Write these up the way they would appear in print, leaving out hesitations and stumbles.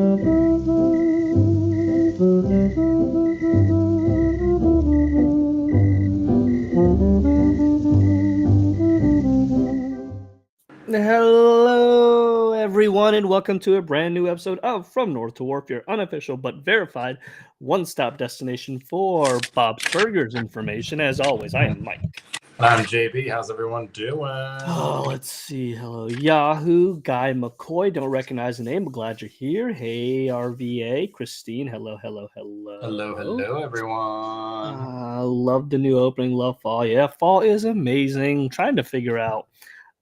Hello, everyone, and welcome to a brand new episode of From North to Warp, your unofficial but verified one-stop destination for Bob's Burgers information. As always, I am Mike. And I'm JB. How's everyone doing? Oh, let's see. Hello, Yahoo, Guy McCoy. Don't recognize the name, but glad you're here. Hey, RVA, Christine. Hello. Hello, everyone. Love the new opening. Love fall. Yeah, fall is amazing. Trying to figure out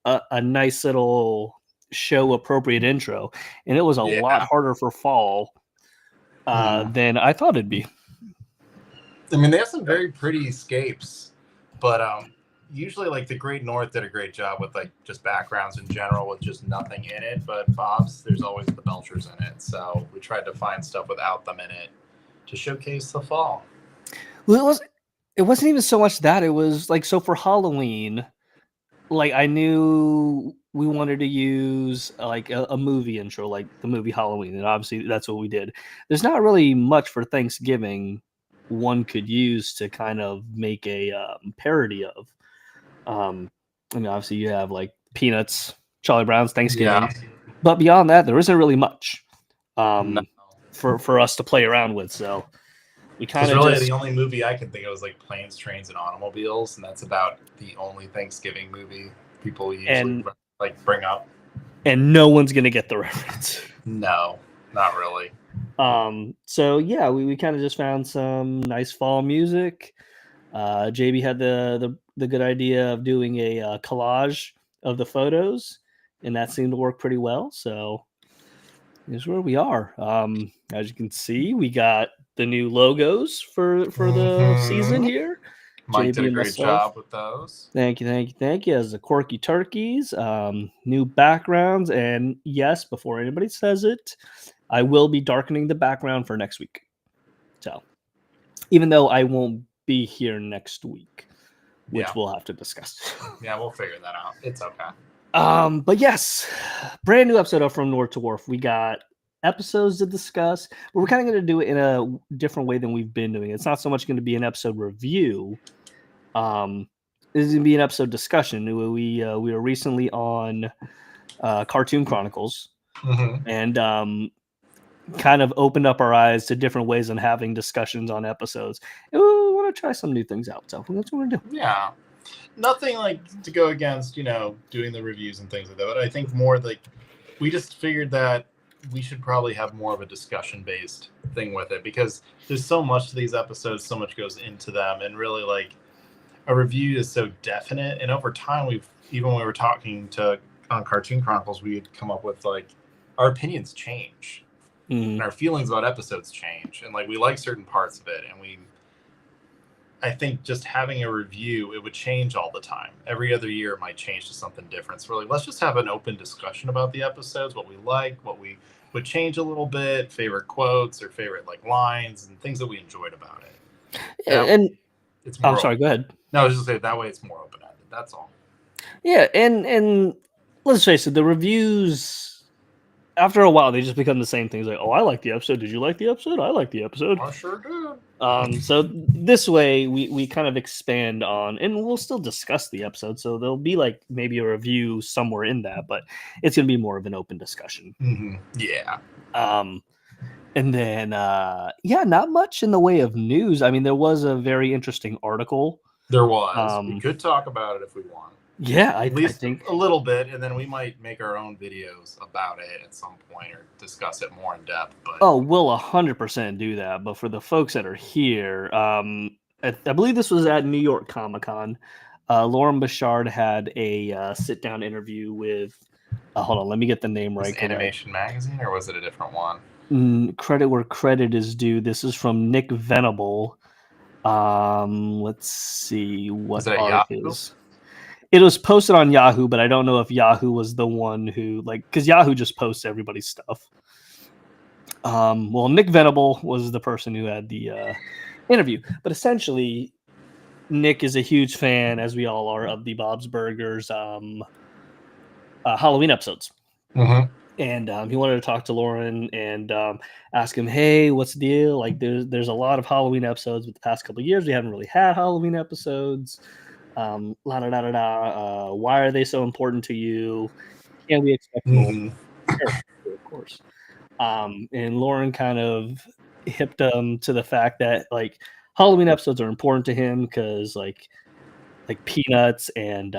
a nice little show appropriate intro, and it was a lot harder for fall than I thought it'd be. I mean, they have some very pretty escapes, but usually like the Great North did a great job with like just backgrounds in general with just nothing in it. But Bob's, there's always the Belchers in it, so we tried to find stuff without them in it to showcase the fall. Well, it wasn't even so much that. It was like, so for Halloween, like I knew we wanted to use like a movie intro, like the movie Halloween, and obviously that's what we did. There's not really much for Thanksgiving one could use to kind of make a parody of. I mean, obviously you have like Peanuts, Charlie Brown's Thanksgiving, but beyond that, there isn't really much for us to play around with. So we kind of really the only movie I can think of was like Planes, Trains, and Automobiles, and that's about the only Thanksgiving movie people usually like bring up. And no one's gonna get the reference. No, not really. So yeah, we kind of just found some nice fall music. JB had the good idea of doing a collage of the photos, and that seemed to work pretty well. So here's where we are. As you can see, we got the new logos for the season here. Mike did a great job with those. Thank you. As the Quirky Turkeys, new backgrounds, and yes, before anybody says it, I will be darkening the background for next week. So, even though I won't be here next week, which we'll have to discuss. Yeah, we'll figure that out. It's okay. But yes, brand new episode of From North to Wharf. We got episodes to discuss, but we're kind of going to do it in a different way than we've been doing. It's not so much going to be an episode review. This is going to be an episode discussion. We were recently on Cartoon Chronicles, and kind of opened up our eyes to different ways of having discussions on episodes. And we want to try some new things out. So that's what we're doing. Yeah. Nothing like to go against, doing the reviews and things like that. But I think more like we just figured that we should probably have more of a discussion-based thing with it, because there's so much to these episodes, so much goes into them, and really like a review is so definite. And over time, even when we were talking on Cartoon Chronicles, we had come up with like our opinions change. And our feelings about episodes change, and like we like certain parts of it, and I think just having a review, it would change all the time. Every other year it might change to something different. So we're like, let's just have an open discussion about the episodes, what we like, what we would change a little bit, favorite quotes or favorite like lines and things that we enjoyed about it. And it's more sorry, go ahead. No, I was just saying that way it's more open-ended. That's all. Yeah, and let's face it, the reviews, after a while, they just become the same things. Like, oh, I like the episode. Did you like the episode? I like the episode. I sure did. So this way, we kind of expand on, and we'll still discuss the episode. So there'll be like maybe a review somewhere in that, but it's going to be more of an open discussion. Yeah. And then, not much in the way of news. I mean, there was a very interesting article. There was. We could talk about it if we want. Yeah, I think a little bit, and then we might make our own videos about it at some point or discuss it more in depth. But we'll 100% do that. But for the folks that are here, I believe this was at New York Comic-Con. Lauren Bouchard had a sit-down interview with. Hold on, let me get the name right. Animation Magazine, or was it a different one? Credit where credit is due. This is from Nick Venable. Let's see what art is. It was posted on Yahoo, but I don't know if Yahoo was the one who, because Yahoo just posts everybody's stuff. Well, Nick Venable was the person who had the interview. But essentially, Nick is a huge fan, as we all are, of the Bob's Burgers Halloween episodes. and he wanted to talk to Lauren and ask him, "Hey, what's the deal? Like, there's a lot of Halloween episodes, but the past couple of years we haven't really had Halloween episodes. La da da da da. Why are they so important to you? Can we expect more?" Mhm. Of course. And Lauren kind of hipped him to the fact that like Halloween episodes are important to him because like Peanuts and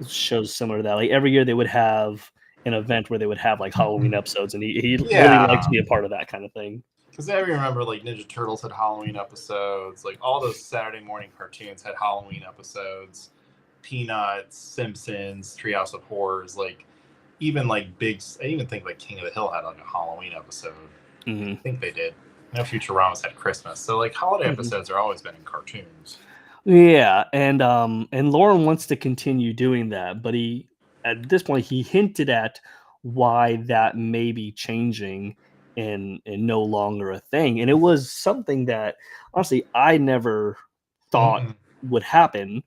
shows similar to that. Like every year they would have an event where they would have like Halloween episodes, and he really liked to Yeah, be a part of that kind of thing. because I remember like Ninja Turtles had Halloween episodes. Like all those Saturday morning cartoons had Halloween episodes. Peanuts, Simpsons, Treehouse of Horrors. Like even like big. I even think like King of the Hill had like a Halloween episode. I Hmm. think they did. I know Futurama's had Christmas. So like holiday Hmm. episodes are always been in cartoons. Yeah, and Lauren wants to continue doing that, but he at this point he hinted at why that may be changing and no longer a thing. And it was something that honestly I never thought Mm-mm. would happen.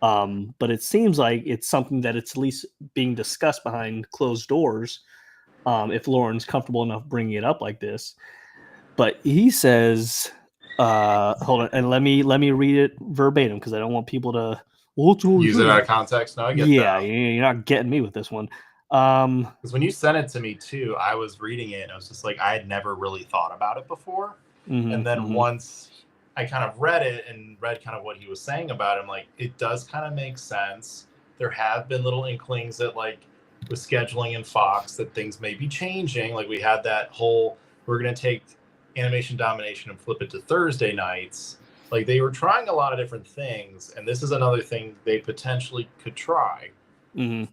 But it seems like it's something that it's at least being discussed behind closed doors. If Lauren's comfortable enough bringing it up like this, but he says, hold on, and let me read it verbatim because I don't want people to. Well, that's what he Use it out said. of context. No, I get Yeah, that. you're not getting me with this one. Um, Because when you sent it to me too, I was reading it and I was just like, I had never really thought about it before. And mhm, then mhm, once I kind of read it and read kind of what he was saying about him, like it does kind of make sense. There have been little inklings that like with scheduling in Fox that things may be changing. Like we had that whole we're gonna take animation domination and flip it to Thursday nights. Like they were trying a lot of different things, and this is another thing they potentially could try. mhm.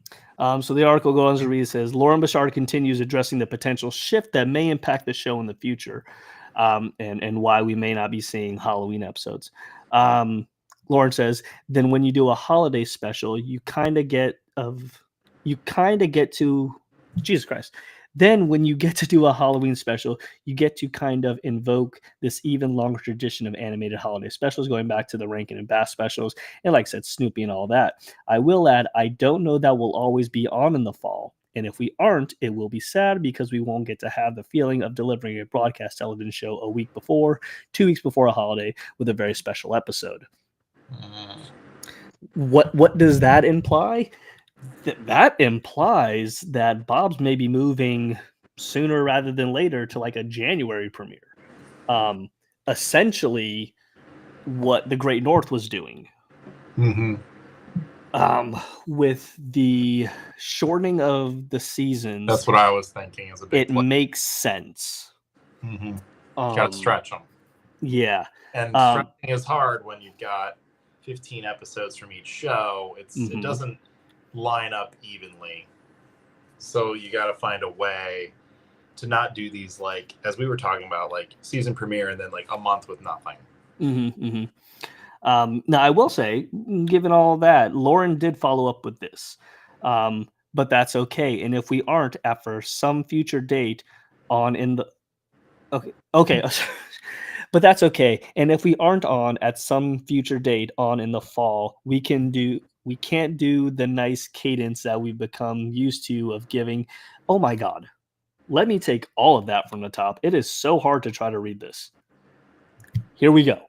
So the article goes on to read, says Lauren Bashard continues addressing the potential shift that may impact the show in the future, and why we may not be seeing Halloween episodes. Um, Lauren says, then when you do a holiday special, you kind of get to Jesus Christ. Then when you get to do a Halloween special, you get to kind of invoke this even longer tradition of animated holiday specials, going back to the Rankin and Bass specials, and like I said, Snoopy and all that. I will add, I don't know that we'll always be on in the fall. And if we aren't, it will be sad because we won't get to have the feeling of delivering a broadcast television show a week before, 2 weeks before a holiday with a very special episode. Mm. What does that imply? That implies that Bob's may be moving sooner rather than later to like a January premiere. Um, Essentially, what the Great North was doing. Mm-hmm. With the shortening of the seasons, That's what I was thinking is a big it play. makes sense. Mm-hmm. Got to Um, stretch them. yeah. And Um, stretching is hard when you've got 15 episodes from each show. It mhm, doesn't line up evenly. So you got to find a way to not do these like as we were talking about like season premiere and then like a month with nothing. mhm, mhm. Now, I will say, given all that, Lauren did follow up with this, but that's okay. And if we aren't after some future date on in the okay, but that's okay. And if we aren't on at some future date on in the fall, we can't do the nice cadence that we've become used to of giving. Oh my God, let me take all of that from the top. It is so hard to try to read this. Here we go.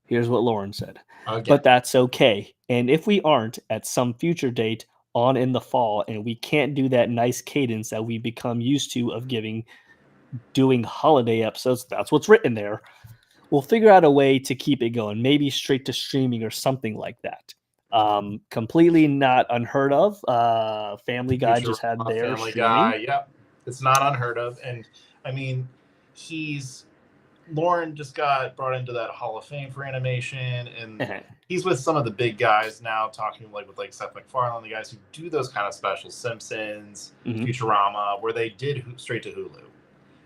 Here's what Lauren said. Again. But that's okay. And if we aren't at some future date on in the fall and we can't do that nice cadence that we become used to of doing holiday episodes, that's what's written there. We'll figure out a way to keep it going, maybe straight to streaming or something like that. Completely not unheard of. Family Guy just had Futurama, their Family Guy. streaming. Yep. It's not unheard of. And I mean, he's Lauren just got brought into that Hall of Fame for animation, and he's with some of the big guys now, talking like with like Seth MacFarlane, the guys who do those kind of specials, Simpsons, Mhm. Futurama, where they did straight to Hulu.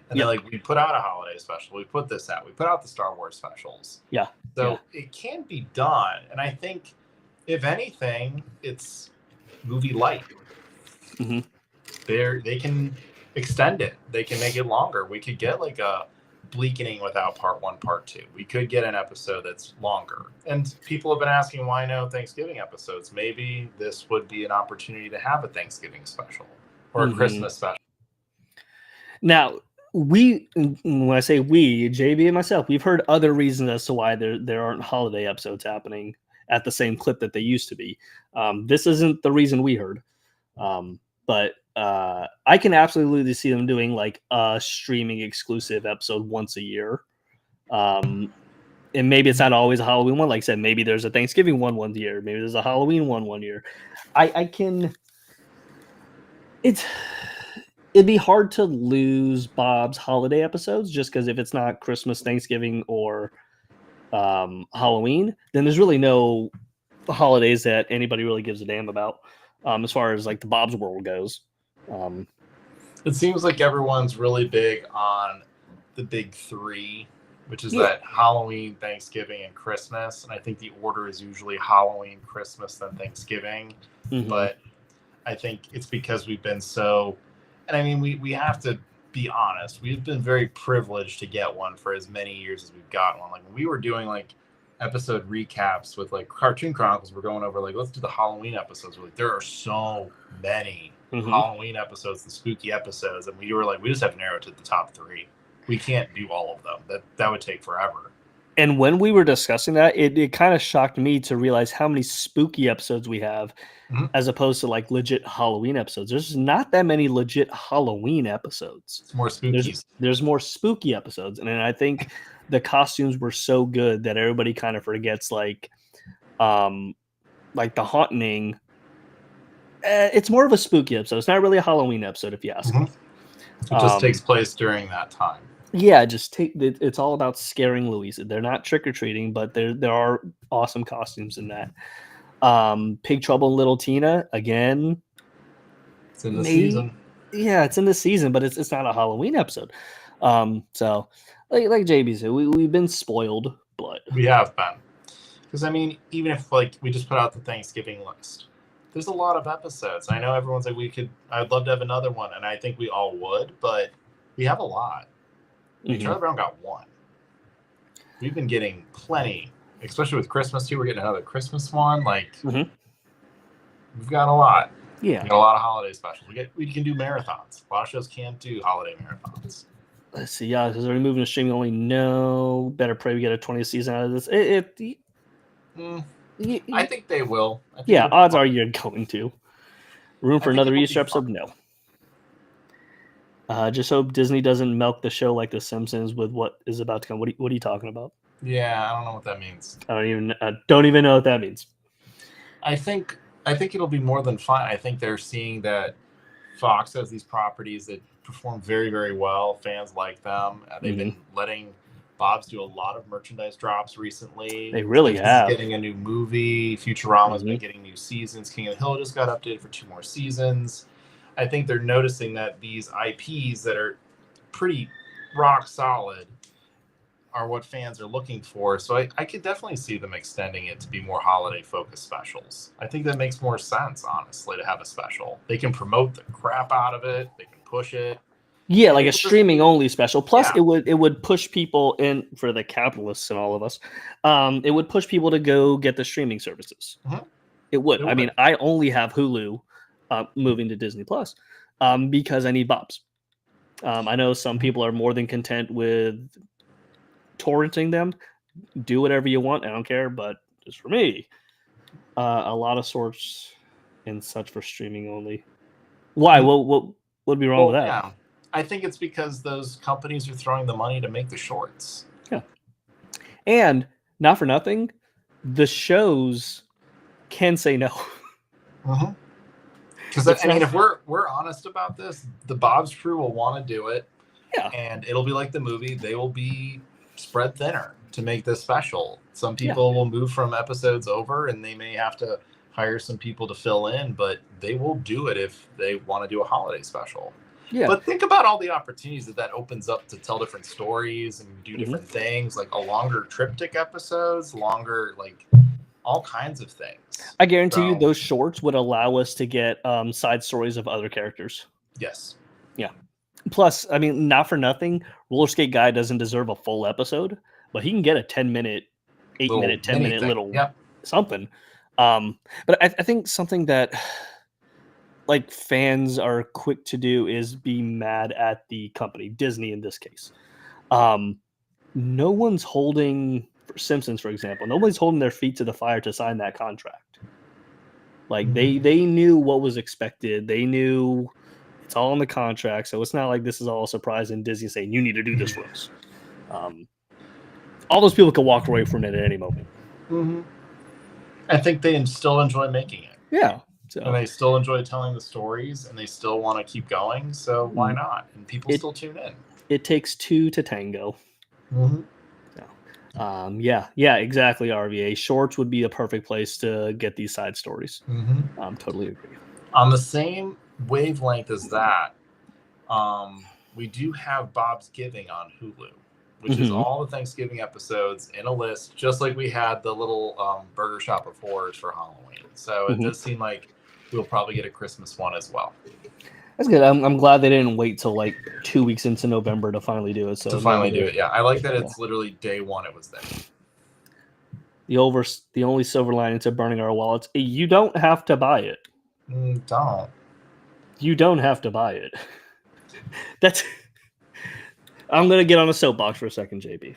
And then Yep. like we put out a holiday special, we put this out, we put out the Star Wars specials. Yeah. Yeah. So it can be done, and I think if anything, it's movie light. Mhm. They can extend it. They can make it longer. We could get like a Bleakening without part one, part two. We could get an episode that's longer. And people have been asking why no Thanksgiving episodes. Maybe this would be an opportunity to have a Thanksgiving special or a Mhm. Christmas special. Now, when I say we, JB and myself, we've heard other reasons as to why there aren't holiday episodes happening at the same clip that they used to be. This isn't the reason we heard, but I can absolutely see them doing like a streaming exclusive episode once a year. And maybe it's not always a Halloween one. Like I said, maybe there's a Thanksgiving one year. Maybe there's a Halloween one year. I can. It'd be hard to lose Bob's holiday episodes just because if it's not Christmas, Thanksgiving, or Halloween, then there's really no holidays that anybody really gives a damn about as far as like the Bob's world goes. It seems like everyone's really big on the big three, which is that Halloween, Thanksgiving, and Christmas. And I think the order is usually Halloween, Christmas, then Thanksgiving. Mm-hmm. But I think it's because we've been so, and I mean, we have to be honest. We've been very privileged to get one for as many years as we've got one. Like when we were doing like episode recaps with like Cartoon Chronicles, we're going over like, let's do the Halloween episodes. We're like, there are so many Halloween episodes, the spooky episodes. And we were like, we just have to narrow it to the top 3. We can't do all of them. That would take forever. And when we were discussing that, it kind of shocked me to realize how many spooky episodes we have as opposed to like legit Halloween episodes. There's not that many legit Halloween episodes. It's more spooky. There's more spooky episodes. And I think the costumes were so good that everybody kind of forgets like the Haunting. It's more of a spooky episode. It's not really a Halloween episode, if you ask me. It just takes place during that time. Yeah, it's all about scaring Louisa. They're not trick-or-treating, but there are awesome costumes in that. Big Trouble in Little Tina, again. It's in the season. Yeah, it's in the season, but it's not a Halloween episode. So like JB said, we've been spoiled, but we have been. Because I mean, even if like we just put out the Thanksgiving list, there's a lot of episodes. I know everyone's like, I'd love to have another one, and I think we all would, but we have a lot. Charlie Brown got 1. We've been getting plenty, especially with Christmas too. We're getting another Christmas one. Like we've got a lot. Yeah, we got a lot of holiday specials. We can do marathons. A lot of shows can't do holiday marathons. Let's see. Yeah, because they're moving to streaming only. No, better pray we get a 20th season out of this. I think they will. Odds are you're going to. Room for another Easter episode? No. Just hope Disney doesn't milk the show like The Simpsons with what is about to come. What are you talking about? Yeah, I don't know what that means. I don't even know what that means. I think it'll be more than fun. I think they're seeing that Fox has these properties that perform very, very well. Fans like them. They've been letting Bob's do a lot of merchandise drops recently. They really have. Getting a new movie. Futurama's been getting new seasons. King of the Hill just got updated for 2 more seasons. I think they're noticing that these IPs that are pretty rock solid are what fans are looking for. So I could definitely see them extending it to be more holiday-focused specials. I think that makes more sense, honestly, to have a special. They can promote the crap out of it. They can push it. Yeah, like a streaming-only special. Plus, it would push people in, for the capitalists and all of us, it would push people to go get the streaming services. It would. I mean, I only have Hulu. Moving to Disney Plus because I need Bob's. I know some people are more than content with torrenting them. Do whatever you want. I don't care, but just for me, a lot of sorts and such for streaming only. Why? What would be wrong with that? Yeah, I think it's because those companies are throwing the money to make the shorts. Yeah, and not for nothing, the shows can say no. Because I mean, if we're honest about this, the Bob's crew will want to do it, and it'll be like the movie. They will be spread thinner to make this special. Some people will move from episodes over, and they may have to hire some people to fill in, but they will do it if they want to do a holiday special. Yeah. But think about all the opportunities that opens up to tell different stories and do different things, like a longer triptych episodes, longer like. All kinds of things. I guarantee you those shorts would allow us to get side stories of other characters. Yes. Yeah. Plus, I mean, not for nothing, Roller Skate Guy doesn't deserve a full episode, but he can get a 10-minute, 8-minute, 10-minute little something. But I think something that, like fans are quick to do is be mad at the company, Disney in this case. No one's holding, for Simpsons, for example, nobody's holding their feet to the fire to sign that contract. Like they knew what was expected. They knew it's all in the contract, so it's not like this is all a surprise and Disney saying you need to do this for us. All those people could walk away from it at any moment. I think they still enjoy making it. Yeah. So. And they still enjoy telling the stories, and they still want to keep going. So why not? And people still tune in. It takes two to tango. So, yeah, exactly. RVA shorts would be a perfect place to get these side stories. Totally agree. On the same wavelength as that, we do have Bob's Giving on Hulu, which is all the Thanksgiving episodes in a list, just like we had the little Burger Shop of Horrors for Halloween. So it does seem like we'll probably get a Christmas one as well. That's good. I'm glad they didn't wait till like 2 weeks into November to finally do it. So Yeah. I like that it's literally day one it was there. The only silver lining to burning our wallets, you don't have to buy it. Don't. You don't have to buy it. I'm gonna get on a soapbox for a second, JB.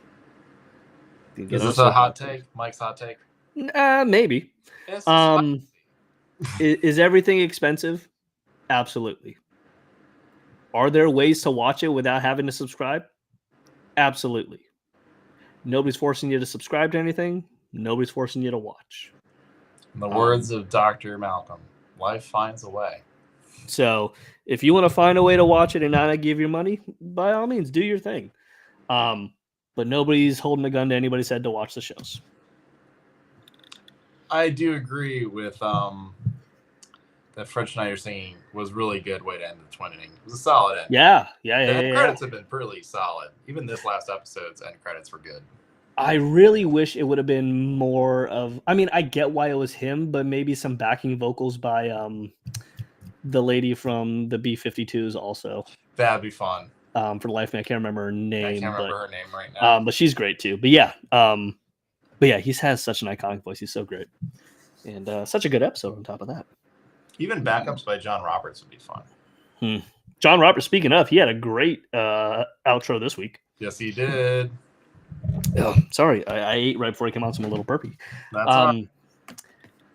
Is this a hot take? Mike's hot take? Maybe. Is everything expensive? Absolutely. Are there ways to watch it without having to subscribe? Absolutely. Nobody's forcing you to subscribe to anything. Nobody's forcing you to watch. In the words of Dr. Malcolm, life finds a way. So if you want to find a way to watch it and not give your money, by all means, do your thing. But nobody's holding a gun to anybody's head to watch the shows. I do agree with that French Night You're Singing was really good way to end the twin inning. It was a solid end. Yeah. The credits have been pretty solid. Even this last episode's end credits were good. I really wish it would have been more of. I mean, I get why it was him, but maybe some backing vocals by the lady from the B-52s also. That'd be fun. For the life of me, I can't remember her name. I can't remember her name right now. But she's great too. But yeah, he has such an iconic voice. He's so great, and such a good episode on top of that. Even backups by John Roberts would be fun. John Roberts, speaking of, he had a great outro this week. Yes, he did. Oh, sorry, I ate right before I came out, so I'm a little burpy. That's right.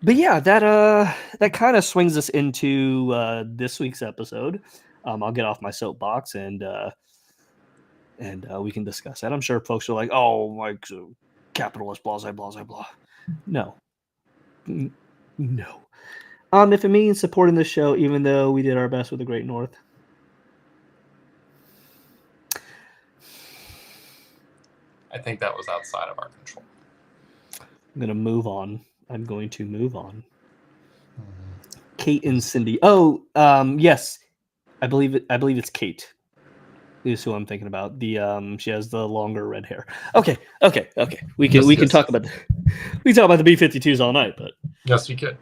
But yeah, that kind of swings us into this week's episode. I'll get off my soapbox and we can discuss that. I'm sure folks are like, "Oh, like capitalist, blah blah blah blah." No. If it means supporting the show, even though we did our best with the Great North. I think that was outside of our control. I'm going to move on. Kate and Cindy. Oh, yes. I believe it's Kate. Is who I'm thinking about. She has the longer red hair. Okay. We can talk about the B-52s all night, but yes, we could.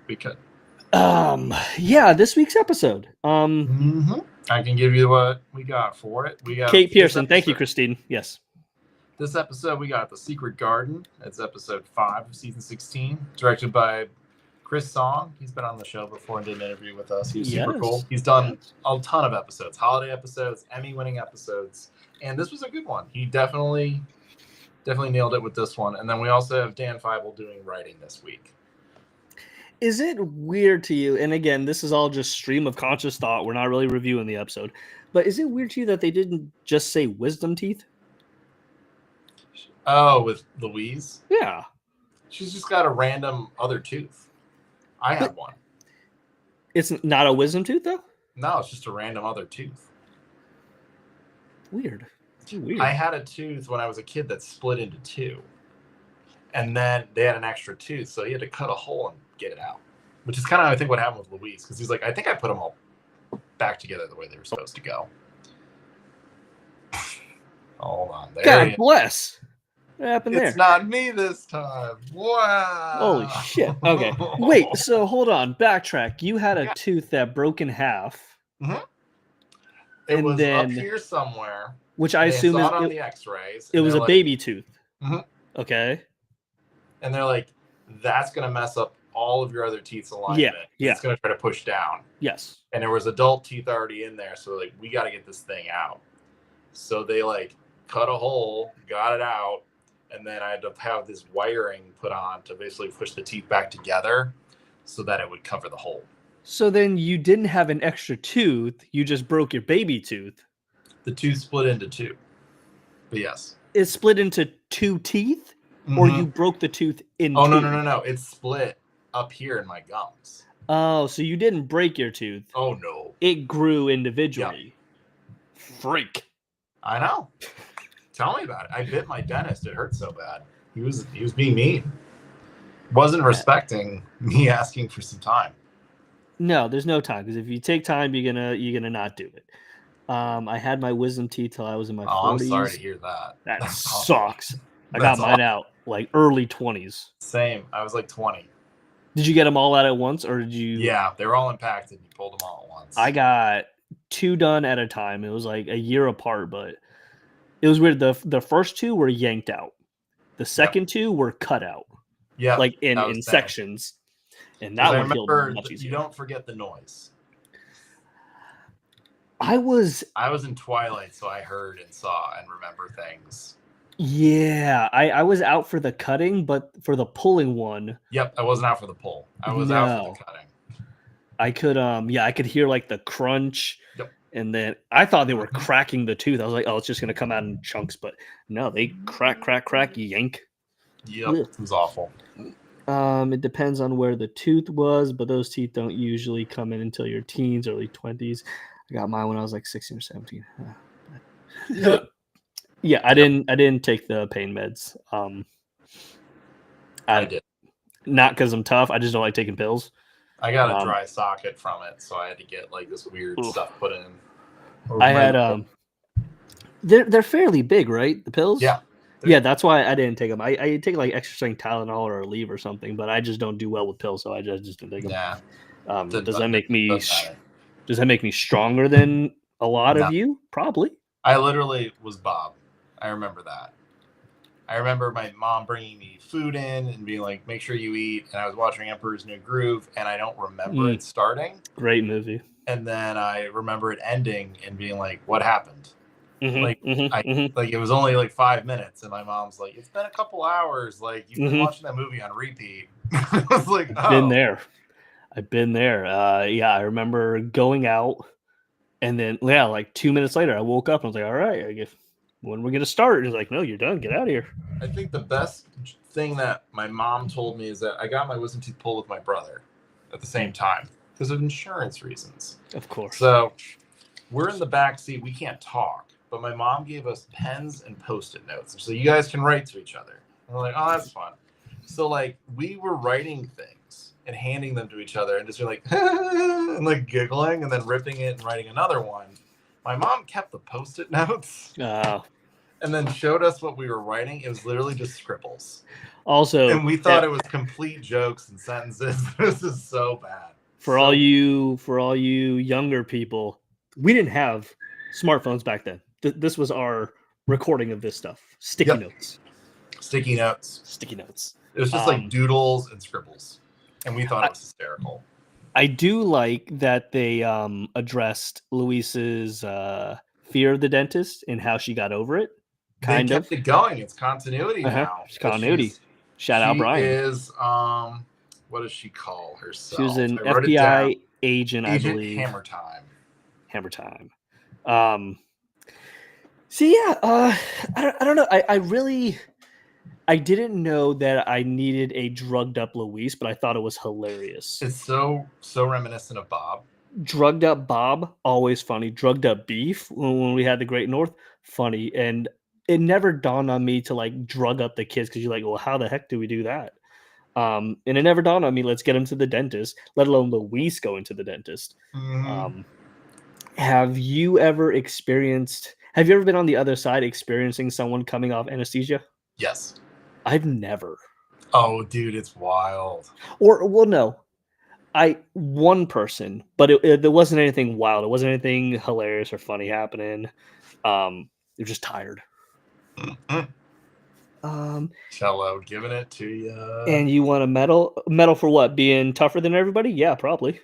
Yeah, this week's episode. I can give you what we got for it. We got Kate Pearson. Thank you, Christine. Yes. This episode, we got The Secret Garden. It's episode 5 of season 16, directed by Chris Song. He's been on the show before and did an interview with us. He was super cool. He's done a ton of episodes, holiday episodes, Emmy-winning episodes, and this was a good one. He definitely nailed it with this one. And then we also have Dan Feibel doing writing this week. Is it weird to you, and again, this is all just stream of conscious thought, we're not really reviewing the episode, but is it weird to you that they didn't just say wisdom teeth? Oh, with Louise? Yeah. She's just got a random other tooth. I have one. It's not a wisdom tooth, though? No, it's just a random other tooth. Weird. I had a tooth when I was a kid that split into two. And then they had an extra tooth, so he had to cut a hole and get it out. Which is kind of, I think, what happened with Louise. Because he's like, I think I put them all back together the way they were supposed to go. Hold on. God bless. What happened there? It's not me this time. Wow. Holy shit. Okay. Wait, so hold on. Backtrack. You had a tooth that broke in half. It was up here somewhere. Which I assume is on the x-rays. It was a baby tooth. Mm-hmm. Okay. And they're like, that's going to mess up all of your other teeth's alignment. Yeah, yeah. It's going to try to push down. Yes. And there was adult teeth already in there, so like we got to get this thing out. So they like cut a hole, got it out, and then I had to have this wiring put on to basically push the teeth back together so that it would cover the hole. So then you didn't have an extra tooth, you just broke your baby tooth. The tooth split into two. But yes. It split into 2 teeth, or you broke the tooth in two? Oh, no. It's split up here in my gums. Oh, so you didn't break your tooth. Oh, no. It grew individually. Yep. Freak. I know. Tell me about it. I bit my dentist. It hurt so bad. He was being mean. Wasn't respecting me asking for some time. No, there's no time, because if you take time, you're gonna not do it. I had my wisdom teeth till I was in my 40s. I'm sorry to hear that. That sucks. I got mine out like early 20s. Same. I was like 20. Did you get them all out at once, or did you? Yeah, they were all impacted. You pulled them all at once. I got 2 done at a time. It was like a year apart, but it was weird. The first 2 were yanked out. The second 2 were cut out. Yeah, like in sections. And that one healed much easier. You don't forget the noise. I was in Twilight, so I heard and saw and remember things. Yeah, I was out for the cutting, but for the pulling one. Yep, I wasn't out for the pull. I was out for the cutting. I could hear like the crunch. Yep. And then I thought they were cracking the tooth. I was like, oh, it's just gonna come out in chunks, but no, they crack, yank. Yep, it was awful. It depends on where the tooth was, but those teeth don't usually come in until your teens, early 20s. I got mine when I was like 16 or 17. Yeah, I didn't take the pain meds. I did. Not because I'm tough. I just don't like taking pills. I got a dry socket from it, so I had to get like this weird stuff put in. I had they're fairly big, right? The pills? Yeah. Yeah, that's why I didn't take them. I take like extra strength Tylenol or Aleve or something, but I just don't do well with pills, so I just didn't take them. Yeah. Does that make me stronger than a lot of you? Probably. I literally was Bob. I remember that. I remember my mom bringing me food in and being like, make sure you eat. And I was watching Emperor's New Groove, and I don't remember it starting. Great movie. And then I remember it ending and being like, what happened? Like it was only like 5 minutes, and my mom's like, it's been a couple hours. Like, you've been watching that movie on repeat. I was like, oh. I've been there. Yeah, I remember going out, and then like 2 minutes later, I woke up and I was like, all right, I guess when we're gonna start? He's like, no, you're done. Get out of here. I think the best thing that my mom told me is that I got my wisdom teeth pulled with my brother at the same time because of insurance reasons. Of course. So we're in the back seat. We can't talk, but my mom gave us pens and Post-it notes, so you guys can write to each other. And we're like, oh, that's fun. So like we were writing things and handing them to each other and just like and like giggling and then ripping it and writing another one. My mom kept the Post-it notes and then showed us what we were writing. It was literally just scribbles. Also, and we thought it was complete jokes and sentences. This is so bad. For all you younger people, we didn't have smartphones back then. This was our recording of this stuff. Sticky notes. Sticky notes. It was just like doodles and scribbles, and we thought it was hysterical. I do like that they addressed Luis's fear of the dentist and how she got over it. They kept it going. It's continuity now. It's continuity. Shout out Brian. She is what does she call herself? She was an FBI agent, I believe. Hammer Time. I don't know. I didn't know that I needed a drugged up Luis, but I thought it was hilarious. It's so reminiscent of Bob. Drugged up Bob, always funny. Drugged up Beef when we had the Great North, funny. And it never dawned on me to like drug up the kids because you're like, well, how the heck do we do that? And it never dawned on me, let's get him to the dentist, let alone Luis going to the dentist. Mm-hmm. Have you ever been on the other side experiencing someone coming off anesthesia? Yes. I've never. Oh, dude, it's wild. No. One person, but there wasn't anything wild. It wasn't anything hilarious or funny happening. They're just tired. Cello, giving it to you. And you want a medal? Medal for what? Being tougher than everybody? Yeah, probably.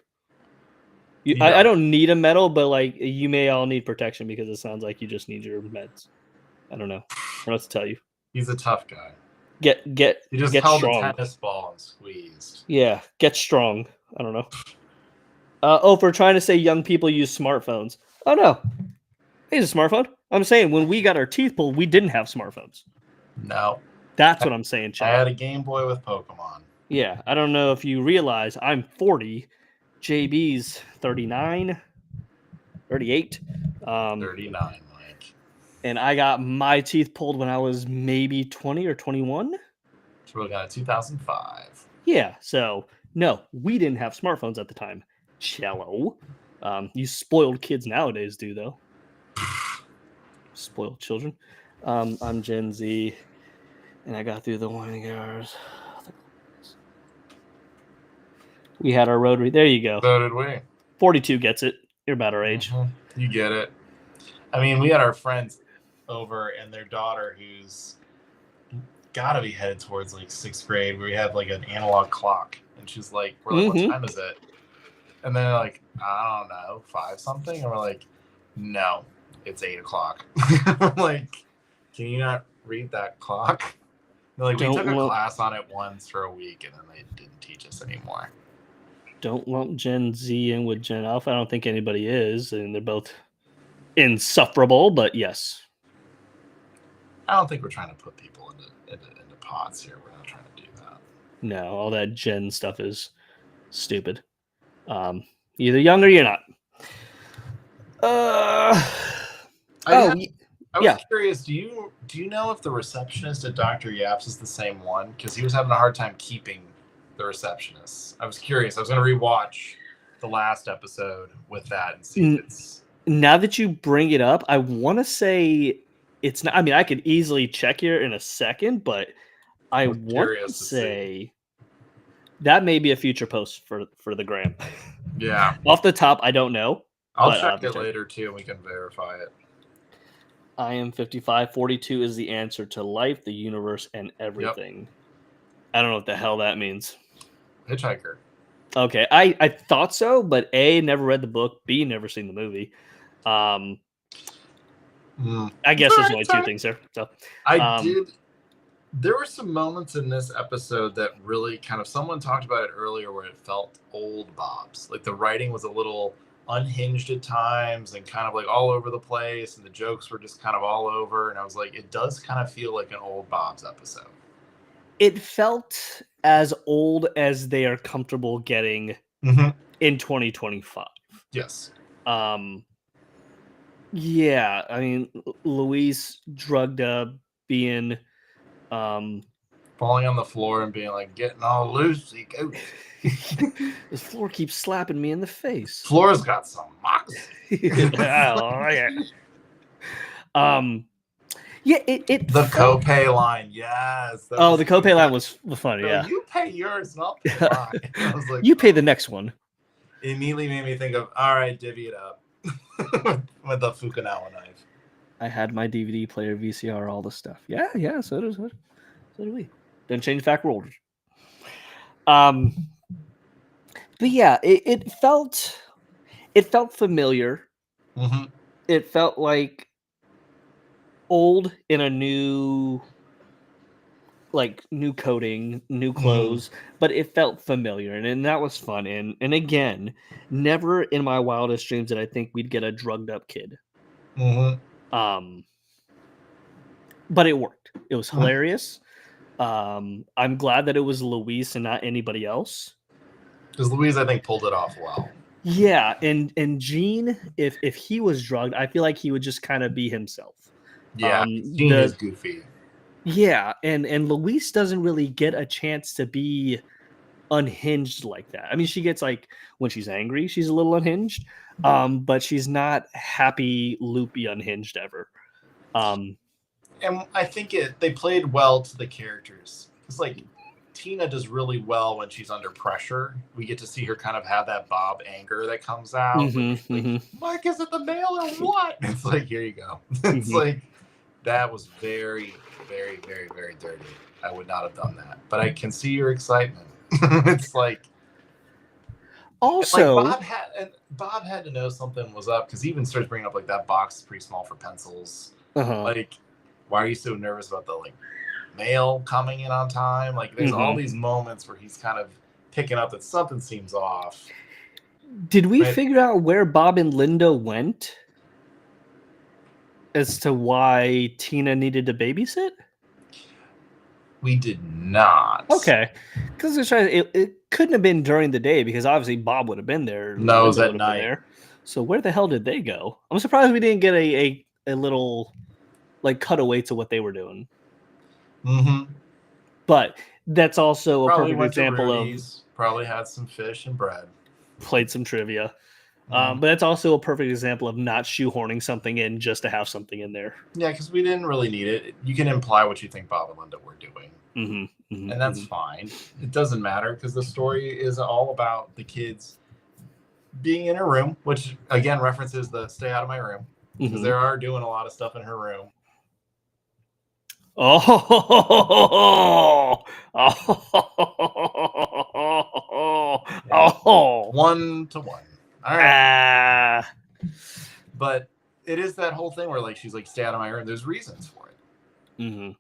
I don't need a medal, but like you may all need protection because it sounds like you just need your meds. I don't know. What else to tell you? He's a tough guy. Get He just get held strong. a tennis ball and squeezed. Yeah, get strong. I don't know. For trying to say young people use smartphones. Oh no, he's a smartphone. I'm saying when we got our teeth pulled, we didn't have smartphones. No. That's what I'm saying, Chad. I had a Game Boy with Pokemon. Yeah, I don't know if you realize I'm 40. JB's 39, 38. 39, Mike. And I got my teeth pulled when I was maybe 20 or 21. So we got 2005. Yeah, so no, we didn't have smartphones at the time. Cello. You spoiled kids nowadays do, though. Spoiled children. I'm Gen Z, and I got through the winding hours. We had our rotary. There you go. So did we. 42 gets it. You're about our age. Mm-hmm. You get it. I mean, we had our friends over and their daughter who's got to be headed towards like 6th grade where we had like an analog clock. And she's like, we're like, what time is it? And then like, I don't know, 5 something. And we're like, no, it's 8 o'clock. I'm like, can you not read that clock? And like, we took a class on it once for a week and then they didn't teach us anymore. Don't lump Gen Z in with Gen Alpha. I don't think anybody is, and they're both insufferable, but yes. I don't think we're trying to put people into pots here. We're not trying to do that. No, all that Gen stuff is stupid. Either young or you're not. I was curious. Do you know if the receptionist at Dr. Yap's is the same one? Because he was having a hard time keeping the receptionist. I was curious. I was going to rewatch the last episode with that and see if it's. Now that you bring it up, I want to say it's not. I mean, I could easily check here in a second, but I want to say that may be a future post for the gram. Yeah. Off the top, I don't know. I'll check it later too, and we can verify it. I am 55. 42 is the answer to life, the universe, and everything. Yep. I don't know what the hell that means. Hitchhiker. Okay, I thought so, but A, never read the book, B, never seen the movie. I guess there's only 2 things there. So I did. There were some moments in this episode that really kind of, someone talked about it earlier where it felt old Bob's. Like the writing was a little unhinged at times and kind of like all over the place, and the jokes were just kind of all over. And I was like, it does kind of feel like an old Bob's episode. It felt as old as they are comfortable getting in 2025. Yes. Yeah, I mean, Luis drugged up, being falling on the floor and being like, getting all loosey goosey. This floor keeps slapping me in the face. Floor's got some moxie. Yeah, it the copay line, yes. The copay line was funny. Yeah, you pay yours, and I'll pay mine. I was like, you pay the next one. It immediately made me think of, all right, divvy it up with the Fukunawa knife. I had my DVD player, VCR, all the stuff. Yeah. So did we. Didn't change the fact we're older. But yeah, it felt familiar. Mm-hmm. It felt like old in a new coating, new clothes, but it felt familiar, and that was fun. And again, never in my wildest dreams did I think we'd get a drugged up kid. But it worked. It was hilarious. I'm glad that it was Luis and not anybody else. Because Luis, I think, pulled it off well. Yeah, and Gene, if he was drugged, I feel like he would just kind of be himself. Yeah, Gene is goofy. Yeah, and Luis doesn't really get a chance to be unhinged like that. I mean, she gets like when she's angry, she's a little unhinged, but she's not happy, loopy, unhinged ever. And I think they played well to the characters. It's like Tina does really well when she's under pressure. We get to see her kind of have that Bob anger that comes out. Like, Mike, is it the mail or what? It's like, here you go. It's like, That was very, very, very, very dirty. I would not have done that. But I can see your excitement. It's like Also, Bob had to know something was up because he even starts bringing up like that box is pretty small for pencils. uh-huh. Like, why are you so nervous about the like mail coming in on time? Like, there's all these moments where he's kind of picking up that something seems off. Did we figure out where Bob and Linda went as to why Tina needed to babysit? We did not. Okay, because it couldn't have been during the day because obviously Bob would have been there. No, it was Linda at would have been night. there. So where the hell did they go? I'm surprised we didn't get a little like cutaway to what they were doing. Mm-hmm. But that's also a Probably perfect went example to of Rudy's, probably had some fish and bread. played some trivia. But that's also a perfect example of not shoehorning something in just to have something in there. Yeah, because we didn't really need it. You can imply what you think Bob and Linda were doing. And that's fine. It doesn't matter because the story is all about the kids being in her room, which again references the stay out of my room because they are doing a lot of stuff in her room. Oh, oh, 1-1. All right. But it is that whole thing where like she's like, stay out of my room. There's reasons for it.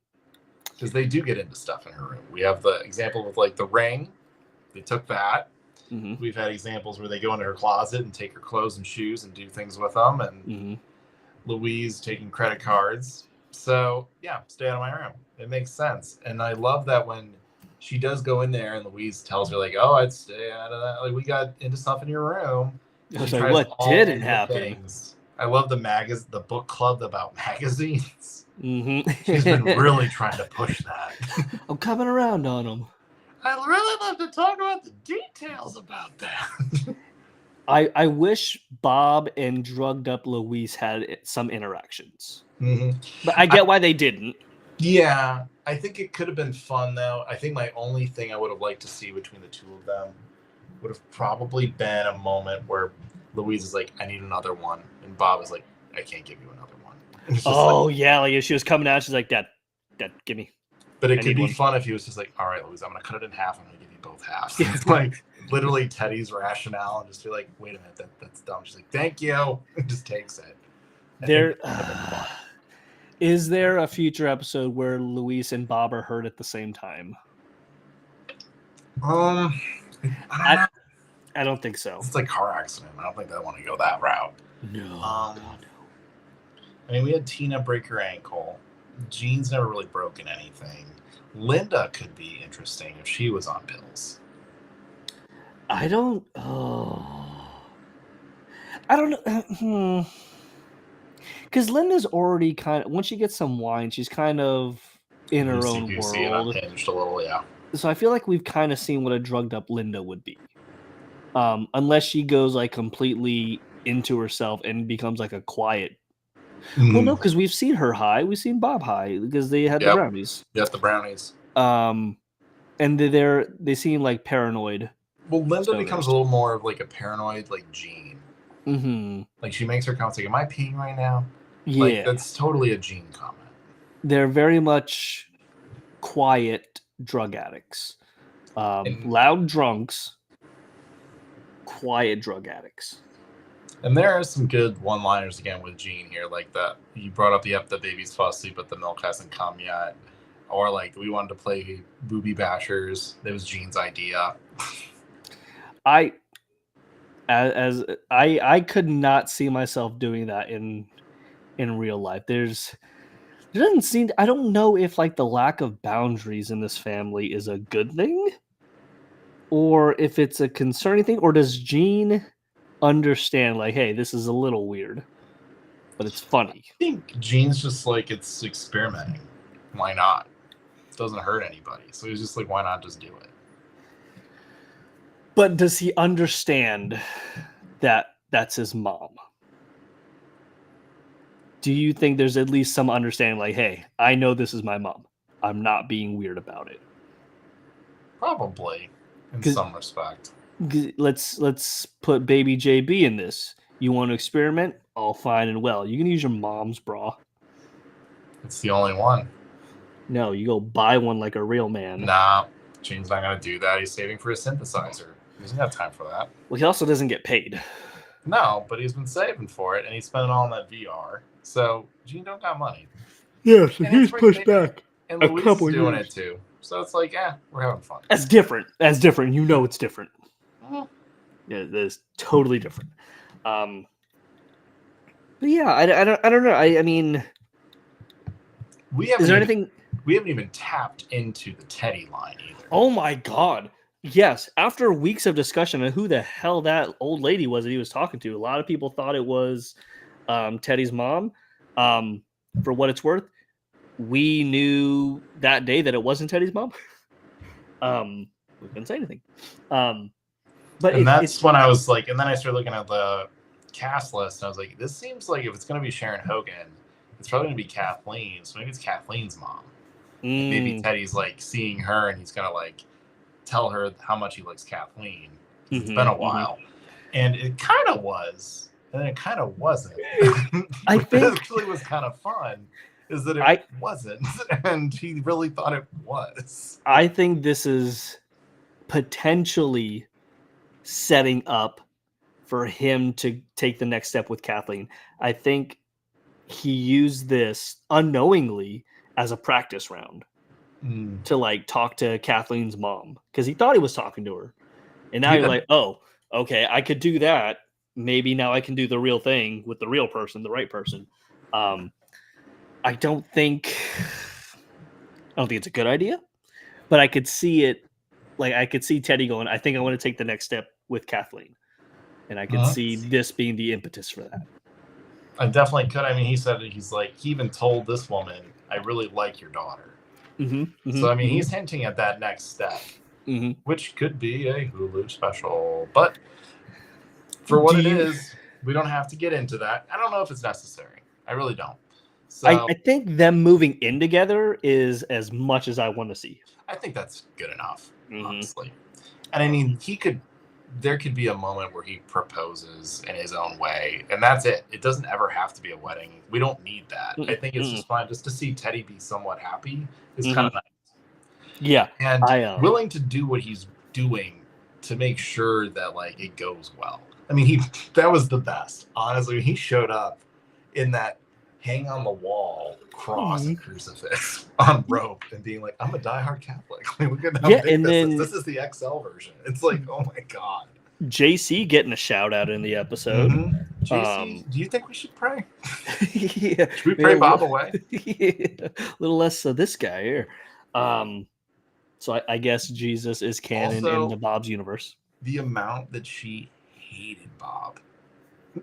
Because they do get into stuff in her room. We have the example with like the ring. They took that. We've had examples where they go into her closet and take her clothes and shoes and do things with them. And Louise taking credit cards. So yeah, stay out of my room. It makes sense. And I love that when she does go in there and Louise tells her like, oh, I'd stay out of that. Like, we got into stuff in your room. I was like, what didn't happen? Things. I love the book club about magazines. She's been really trying to push that. I'm coming around on them. I'd really love to talk about the details about that. I wish Bob and drugged up Louise had some interactions. But I get why they didn't. Yeah, I think it could have been fun, though. I think my only thing I would have liked to see between the two of them would have probably been a moment where Louise is like, I need another one. And Bob is like, I can't give you another one. Oh, like, yeah. Like if she was coming out, she's like, Dad, give me. But it could be fun if he was just like, all right, Louise, I'm going to cut it in half. I'm going to give you both halves. It's like literally Teddy's rationale and just be like, wait a minute, that's dumb. She's like, thank you. And just takes it. Is there a future episode where Louise and Bob are hurt at the same time? I don't think so. It's like car accident. I don't think they want to go that route. No. I mean, we had Tina break her ankle. Jean's never really broken anything. Linda could be interesting if she was on pills. I don't know. Because Linda's already kind of, once she gets some wine, she's kind of in her own world. And unhinged a little, yeah. So I feel like we've kind of seen what a drugged up Linda would be. Unless she goes like completely into herself and becomes like a quiet. Well, no, because we've seen her high. We've seen Bob high because they had the brownies. Yep, the brownies. And they seem like paranoid. Well, Linda becomes a little more of like a paranoid, like Jean. Like she makes her comments like, "Am I peeing right now?" Yeah, like, that's totally a Jean comment. They're very much quiet drug addicts, loud drunks, quiet drug addicts. And there are some good one-liners again with Jean here, like that. You brought up the baby's fussy, but the milk hasn't come yet. Or like we wanted to play booby bashers. That was Jean's idea. I could not see myself doing that in real life. There doesn't seem. I don't know if like the lack of boundaries in this family is a good thing, or if it's a concerning thing, or does Jean understand like, hey, this is a little weird, but it's funny? I think Jean's just like, it's experimenting. Why not? It doesn't hurt anybody. So he's just like, why not just do it? But does he understand that that's his mom? Do you think there's at least some understanding like, hey, I know this is my mom. I'm not being weird about it. Probably, in some respect. Let's put baby JB in this. You want to experiment? All fine and well. You can use your mom's bra. It's the only one. No, you go buy one like a real man. Nah, Gene's not gonna do that. He's saving for a synthesizer. He doesn't have time for that. Well, he also doesn't get paid. No, but he's been saving for it, and he spent it all on that VR. So Gene don't got money. Yeah, so And he's pushed back. And a Louise couple is doing years. it too. So it's like, we're having fun. That's different. That's different. You know it's different. Mhm. Yeah, that is totally different. But yeah, I don't know. I mean, is there anything? We haven't even tapped into the Teddy line either. Oh my god! Yes, after weeks of discussion on who the hell that old lady was that he was talking to, a lot of people thought it was Teddy's mom. For what it's worth, we knew that day that it wasn't Teddy's mom. We couldn't say anything. But that's when I was like, and then I started looking at the cast list, and I was like, this seems like if it's going to be Sharon Hogan, it's probably going to be Kathleen. So maybe it's Kathleen's mom. Maybe Teddy's like seeing her, and he's going to like tell her how much he likes Kathleen. It's been a while, and it kind of was, and then it kind of wasn't. I think it actually was kind of fun. Is that it wasn't, and he really thought it was. I think this is potentially setting up for him to take the next step with Kathleen. I think he used this unknowingly as a practice round to like talk to Kathleen's mom because he thought he was talking to her, and now you're like, oh, okay, I could do that. Maybe now I can do the real thing with the real person, the right person. I don't think it's a good idea, but I could see it. Like I could see Teddy going, I think I want to take the next step with Kathleen. And I could see this being the impetus for that. I definitely could. I mean, he said he even told this woman, I really like your daughter. So, I mean, he's hinting at that next step, which could be a Hulu special. But for what it is, we don't have to get into that. I don't know if it's necessary. I really don't. So I think them moving in together is as much as I want to see. I think that's good enough, honestly. And I mean, there could be a moment where he proposes in his own way, and that's it. It doesn't ever have to be a wedding. We don't need that. I think it's just fine just to see Teddy be somewhat happy is kind of nice. Yeah. And willing to do what he's doing to make sure that like it goes well. I mean, that was the best. Honestly, he showed up in that hang on the wall cross and crucifix on rope and being like, I'm a diehard Catholic. Like, look at how big this is the XL version. It's like, oh my god. JC getting a shout out in the episode. JC, do you think we should pray? Yeah. Should we pray Bob away? Yeah. A little less this guy here. So I guess Jesus is canon in the Bob's universe. The amount that she hated Bob.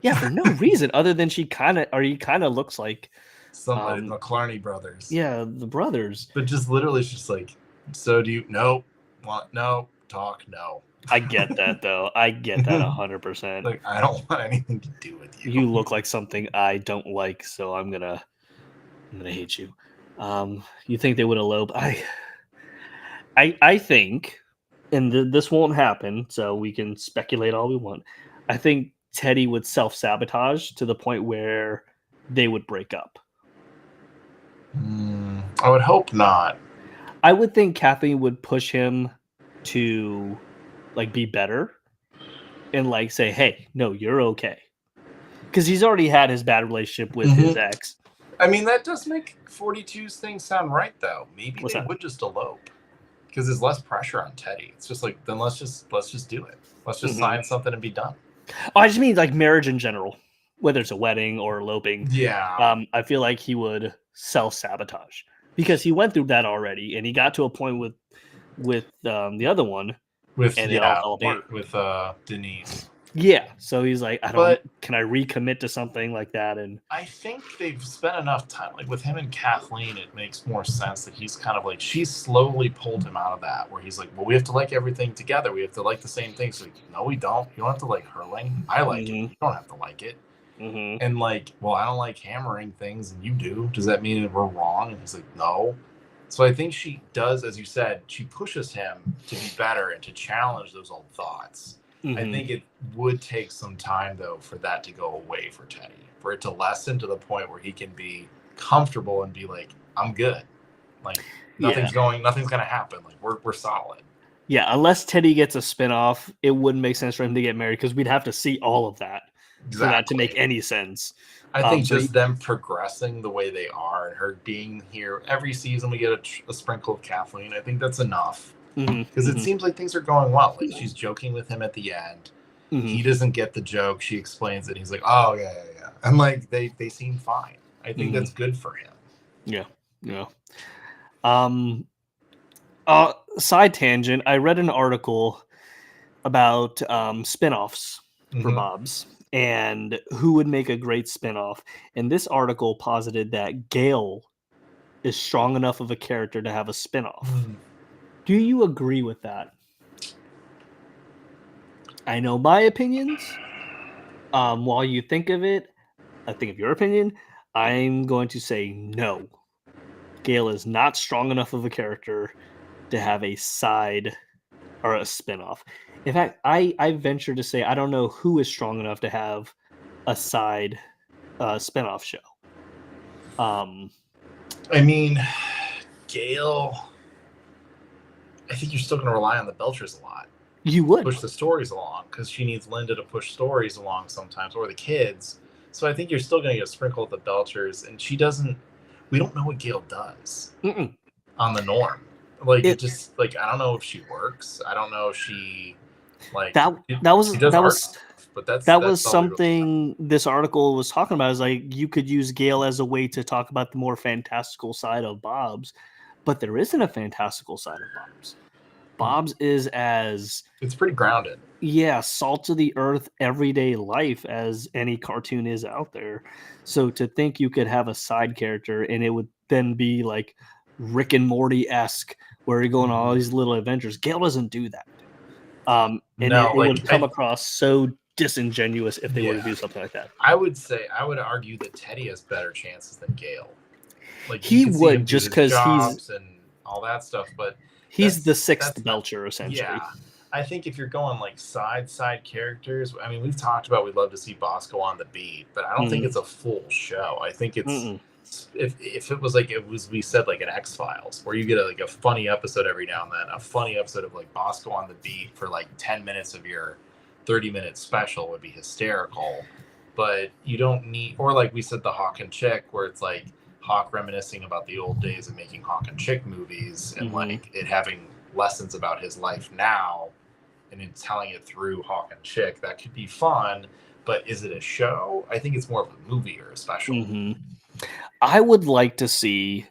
Yeah, for no reason other than he kind of looks like somebody, the McClarney brothers. Yeah, the brothers. But just literally, it's just like, so do you? No, want no talk no. I get that though. I get that 100%. Like I don't want anything to do with you. You look like something I don't like, so I'm gonna hate you. You think they would elope? I think, and this won't happen, so we can speculate all we want. I think Teddy would self-sabotage to the point where they would break up. I would hope not. I would think Kathleen would push him to like be better and like say, hey, no, you're okay. Because he's already had his bad relationship with his ex. I mean, that does make 42's thing sound right, though. Maybe they would just elope. Because there's less pressure on Teddy. It's just like, then let's just do it. Let's just sign something and be done. Oh, I just mean like marriage in general, whether it's a wedding or eloping. Yeah. I feel like he would self-sabotage because he went through that already, and he got to a point with the other one. With Denise. Yeah, so he's like, can I recommit to something like that? And I think they've spent enough time, like with him and Kathleen, it makes more sense that he's kind of like, she's slowly pulled him out of that, where he's like, well, we have to like everything together. We have to like the same things. So like, no, we don't. You don't have to like hurling. I like it. You don't have to like it. And like, well, I don't like hammering things and you do. Does that mean that we're wrong? And he's like, no. So I think she does, as you said, she pushes him to be better and to challenge those old thoughts. I think it would take some time, though, for that to go away for Teddy, for it to lessen to the point where he can be comfortable and be like, I'm good. Like nothing's gonna happen. Like we're solid. Yeah, unless Teddy gets a spinoff, it wouldn't make sense for him to get married because we'd have to see all of that for that to make any sense. I think just them progressing the way they are and her being here every season, we get a sprinkle of Kathleen. I think that's enough because it seems like things are going well. Like she's joking with him at the end. He doesn't get the joke. She explains it. He's like, "Oh yeah," and like they seem fine. I think that's good for him. Yeah. Side tangent. I read an article about spinoffs for Bob's and who would make a great spinoff. And this article posited that Gail is strong enough of a character to have a spinoff. Do you agree with that? I know my opinions. While you think of it, I think of your opinion. I'm going to say no. Gail is not strong enough of a character to have a side or a spinoff. In fact, I venture to say I don't know who is strong enough to have a side spinoff show. I mean, Gail, I think you're still going to rely on the Belchers a lot. You would push the stories along because she needs Linda to push stories along sometimes, or the kids. So I think you're still going to get a sprinkle of the Belchers, and she doesn't. We don't know what Gail does on the Norm. Like it just like I don't know if she works. I don't know if she like that was something this article was talking about. Is like you could use Gail as a way to talk about the more fantastical side of Bob's, but there isn't a fantastical side of Bob's. Bob's is it's pretty grounded. Yeah, salt of the earth, everyday life as any cartoon is out there. So to think you could have a side character and it would then be like Rick and Morty-esque, where you're going on all these little adventures. Gail doesn't do that. And it would come across so disingenuous if they were to do something like that. I would argue that Teddy has better chances than Gail. Like he would just because he's and all that stuff, but he's the sixth Belcher, essentially. Yeah. I think if you're going like side characters, I mean, we've talked about we'd love to see Bosco on the beat, but I don't think it's a full show. I think it's if it was like we said like an X-Files where you get a funny episode every now and then, a funny episode of like Bosco on the beat for like 10 minutes of your 30-minute special would be hysterical. But you don't need, or like we said, the Hawk and Chick, where it's like Hawk reminiscing about the old days of making Hawk and Chick movies and like it having lessons about his life now and in telling it through Hawk and Chick. That could be fun, but is it a show? I think it's more of a movie or a special. I would like to see,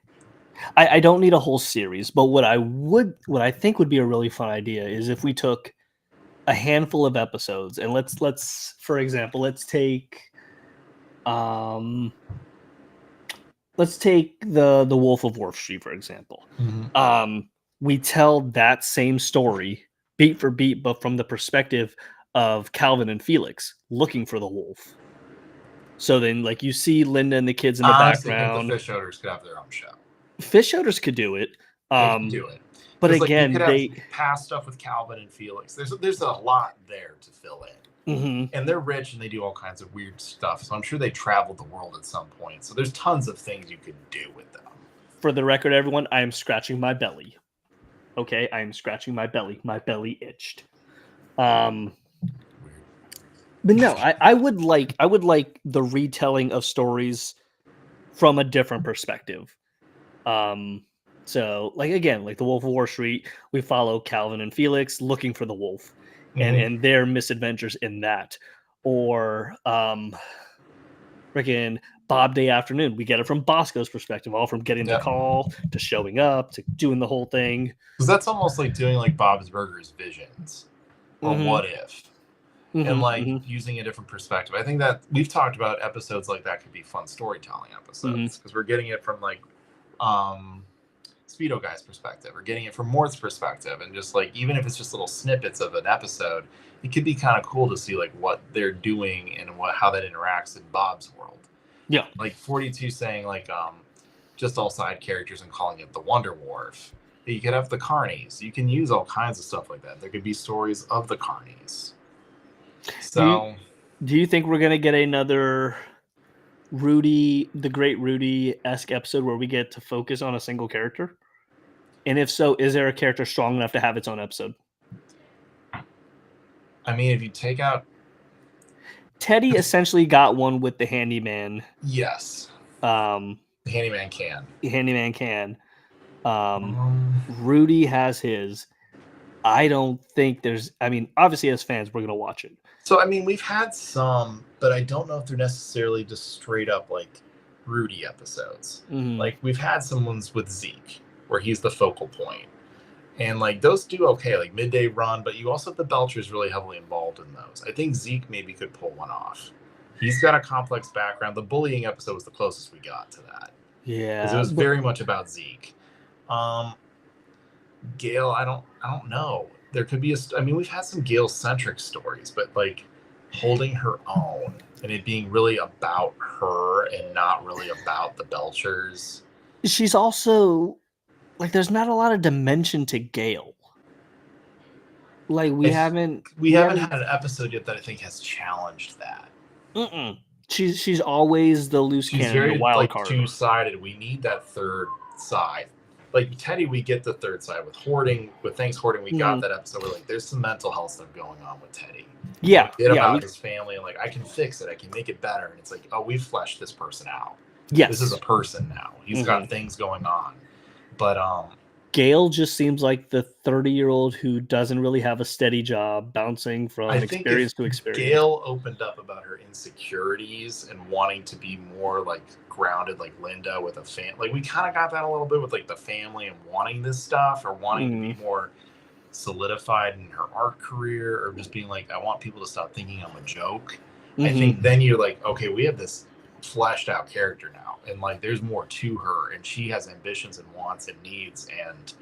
I don't need a whole series, but what I think would be a really fun idea is if we took a handful of episodes and let's for example, let's take the Wolf of Wall Street, for example. We tell that same story beat for beat, but from the perspective of Calvin and Felix looking for the wolf. So then, like, you see Linda and the kids in the background. The Fish Odors could have their own show. Fish Odors could do it. They can do it. But again, they past stuff with Calvin and Felix. There's a lot there to fill in. And they're rich and they do all kinds of weird stuff. So I'm sure they traveled the world at some point. So there's tons of things you could do with them. For the record, everyone, I am scratching my belly. Okay, I am scratching my belly. My belly itched. But no, I would like the retelling of stories from a different perspective. So like again, like the Wolf of Wall Street, we follow Calvin and Felix looking for the wolf and their misadventures in that. Or freaking Bob Day Afternoon, we get it from Bosco's perspective, all from getting the call to showing up to doing the whole thing. Because that's almost like doing like Bob's Burgers visions or what if. And like using a different perspective. I think that we've talked about episodes like that could be fun storytelling episodes because we're getting it from like Speedo Guy's perspective or getting it from Mort's perspective, and just like even if it's just little snippets of an episode, it could be kind of cool to see like what they're doing and how that interacts in Bob's world. Yeah, like 42 saying like just all side characters and calling it the Wonder Wharf. You could have the Carnies. You can use all kinds of stuff like that. There could be stories of the Carnies. So, do you think we're gonna get another Rudy, the Great Rudy-esque episode where we get to focus on a single character? And if so, is there a character strong enough to have its own episode? I mean, if you take out Teddy essentially got one with the handyman. yes, The handyman can. Handyman can. Rudy has his. I don't think there's. I mean, obviously, as fans, we're gonna watch it. So I mean, we've had some, but I don't know if they're necessarily just straight up like Rudy episodes. Like we've had some ones with Zeke where he's the focal point, and like those do okay, like Midday Run. But you also have the Belchers really heavily involved in those. I think Zeke maybe could pull one off. He's got a complex background. The bullying episode was the closest we got to that. Yeah, because it was very much about Zeke. Gail, I don't know. There could be I mean, we've had some Gail-centric stories, but like holding her own and it being really about her and not really about the Belchers. She's also like, there's not a lot of dimension to Gail. Like we haven't had an episode yet that I think has challenged that. She's always the loose cannon, very the wild like card. Two-sided. We need that third side. Like Teddy, we get the third side with hoarding. With Thanks Hoarding, we got that episode where like there's some mental health stuff going on with Teddy. Yeah, about his family and like I can fix it, I can make it better, and it's like, oh, we've fleshed this person out. Yes, this is a person now. He's got things going on, but Gail just seems like the 30-year-old who doesn't really have a steady job, bouncing from experience to experience. Gail opened up about her insecurities and wanting to be more like grounded, like Linda with a family. Like we kind of got that a little bit with like the family and wanting this stuff or wanting to be more solidified in her art career or just being like, I want people to stop thinking I'm a joke. I think then you're like, okay, we have this fleshed out character now and like there's more to her and she has ambitions and wants and needs and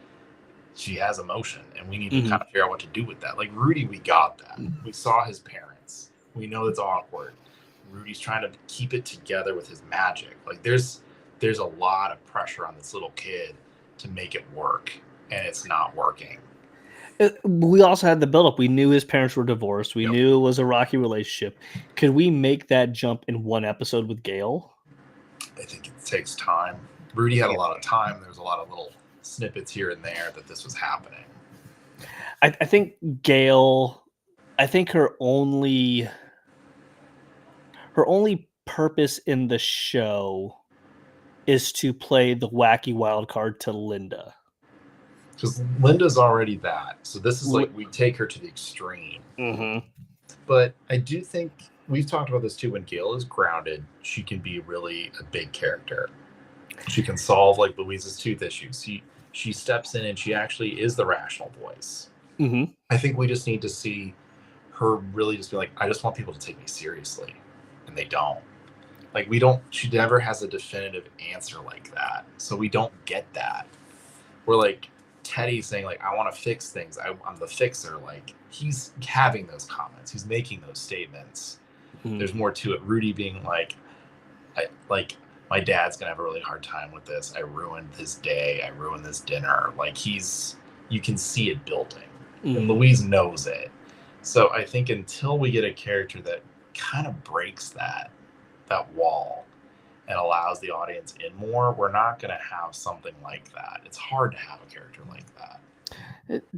she has emotion and we need to kind of figure out what to do with that. Like Rudy, we got that. We saw his parents. We know it's awkward. Rudy's trying to keep it together with his magic. Like there's a lot of pressure on this little kid to make it work and it's not working. We also had the buildup. We knew his parents were divorced. We knew it was a rocky relationship. Could we make that jump in one episode with Gail? I think it takes time. Rudy had a lot of time. There was a lot of little snippets here and there that this was happening. I think Gail, I think her only purpose in the show is to play the wacky wild card to Linda. Because Linda's already that. So this is like we take her to the extreme. But I do think we've talked about this too. When Gail is grounded, she can be really a big character. She can solve like Louise's tooth issues. She steps in and she actually is the rational voice. I think we just need to see her really just be like, I just want people to take me seriously. And they don't. Like she never has a definitive answer like that. So we don't get that. We're like, Teddy saying like, I want to fix things. I'm the fixer. Like he's having those comments. He's making those statements. There's more to it. Rudy being like, my dad's gonna have a really hard time with this. I ruined his day. I ruined this dinner. Like you can see it building, and Louise knows it. So I think until we get a character that kind of breaks that wall and allows the audience in more, we're not going to have something like that. It's hard to have a character like that.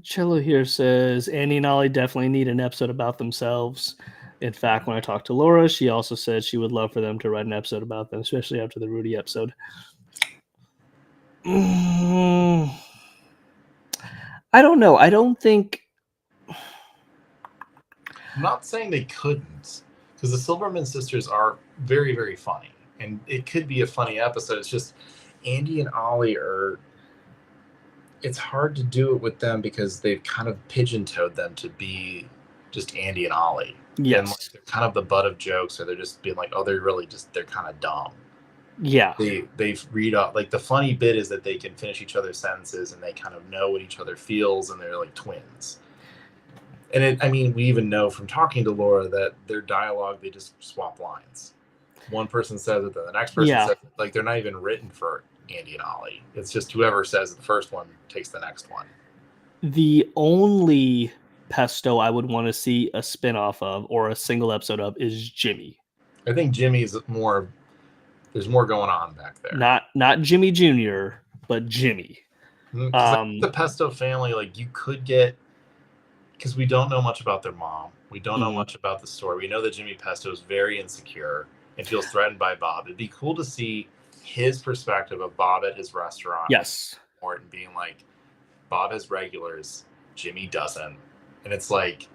Cello here says, Andy and Ollie definitely need an episode about themselves. In fact, when I talked to Laura, she also said she would love for them to write an episode about them, especially after the Rudy episode. I don't know. I don't think... I'm not saying they couldn't, because the Silverman sisters are very, very funny. And it could be a funny episode. It's just Andy and Ollie it's hard to do it with them because they've kind of pigeon-toed them to be just Andy and Ollie. Yes. And like, they're kind of the butt of jokes, or they're just being like, oh, they're kind of dumb. Yeah. They read up. Like the funny bit is that they can finish each other's sentences and they kind of know what each other feels and they're like twins. And we even know from talking to Laura that their dialogue, they just swap lines. One person says it, then the next person says it. Like they're not even written for Andy and Ollie. It's just whoever says the first one takes the next one. The only Pesto I would want to see a spinoff of or a single episode of is Jimmy. I think Jimmy is more There's more going on back there. Not Jimmy Jr., but Jimmy. Because the Pesto family, like you could get, because we don't know much about their mom. We don't know much about the story. We know that Jimmy Pesto is very insecure and feels threatened by Bob. It'd be cool to see his perspective of Bob at his restaurant. Yes. Morton being like, Bob has regulars, Jimmy doesn't. And it's like,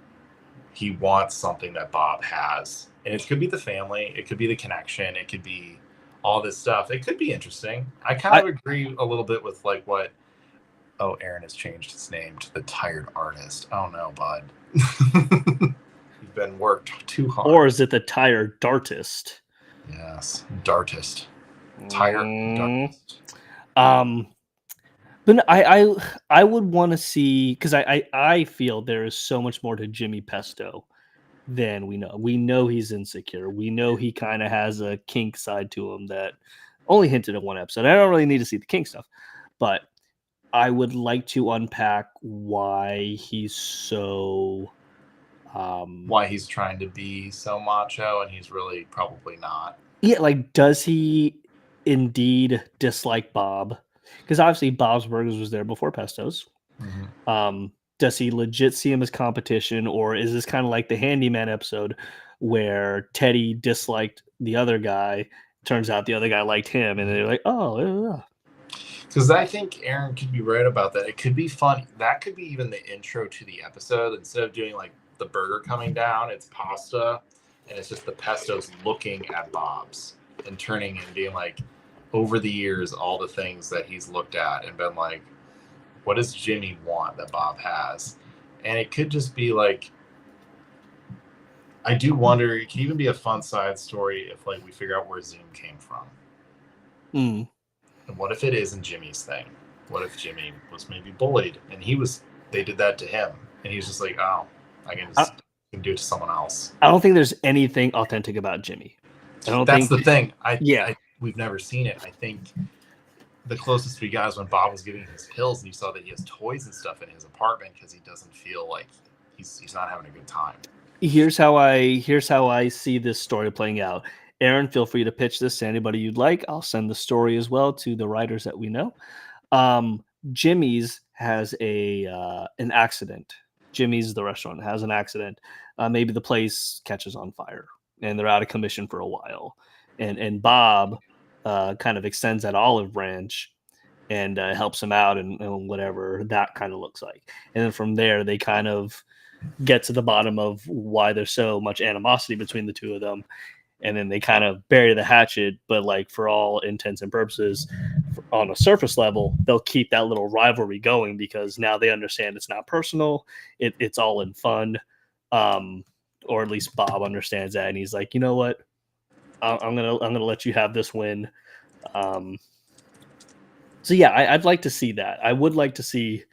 he wants something that Bob has. And it could be the family, it could be the connection, it could be all this stuff. It could be interesting. I kind of agree a little bit with like what, oh, Aaron has changed his name to the Tired Artist. Oh no, bud. You've been worked too hard. Or is it the Tired Dartist? Yes, Dartist. Tired Dartist. But I would want to see, because I feel there is so much more to Jimmy Pesto than we know. We know he's insecure. We know he kind of has a kink side to him that only hinted at one episode. I don't really need to see the kink stuff, but I would like to unpack why he's so why he's trying to be so macho and he's really probably not. Yeah, like does he indeed dislike Bob? Because obviously Bob's Burgers was there before Pesto's. Does he legit see him as competition, or is this kind of like the Handyman episode where Teddy disliked the other guy? Turns out the other guy liked him, and they're like, oh, because I think Aaron could be right about that. It could be fun. That could be even the intro to the episode. Instead of doing like the burger coming down, it's pasta, and it's just the Pestos looking at Bob's and turning and being like, over the years, all the things that he's looked at and been like, what does Jimmy want that Bob has? And it could just be like, I do wonder, it could even be a fun side story if like we figure out where Zoom came from. And what if it isn't Jimmy's thing? What if Jimmy was maybe bullied and they did that to him and he's just like, oh, I can just do it to someone else. I don't think there's anything authentic about Jimmy. That's the thing. We've never seen it. I think the closest we got is when Bob was giving his pills and you saw that he has toys and stuff in his apartment because he doesn't feel like he's not having a good time. Here's how I see this story playing out. Aaron, feel free to pitch this to anybody you'd like. I'll send the story as well to the writers that we know. Jimmy's has an accident. Jimmy's, the restaurant, has an accident. Maybe the place catches on fire and they're out of commission for a while. And Bob kind of extends that olive branch and helps him out and whatever that kind of looks like. And then from there, they kind of get to the bottom of why there's so much animosity between the two of them. And then they kind of bury the hatchet, but like for all intents and purposes, on a surface level, they'll keep that little rivalry going because now they understand it's not personal. It's all in fun. Or at least Bob understands that. And he's like, you know what? I'm gonna let you have this win. So yeah, I'd like to see that. I would like to see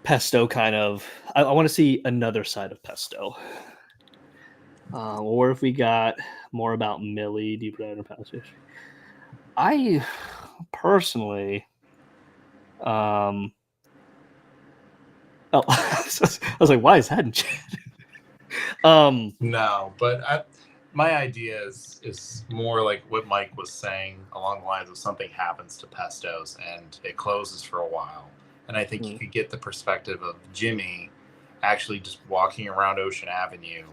Pesto kind of. I want to see another side of Pesto. Or if we got more about Millie, deep dive into past history. I personally, I was like, why is that in chat? No, but my idea is more like what Mike was saying along the lines of something happens to Pestos and it closes for a while. And I think you could get the perspective of Jimmy actually just walking around Ocean Avenue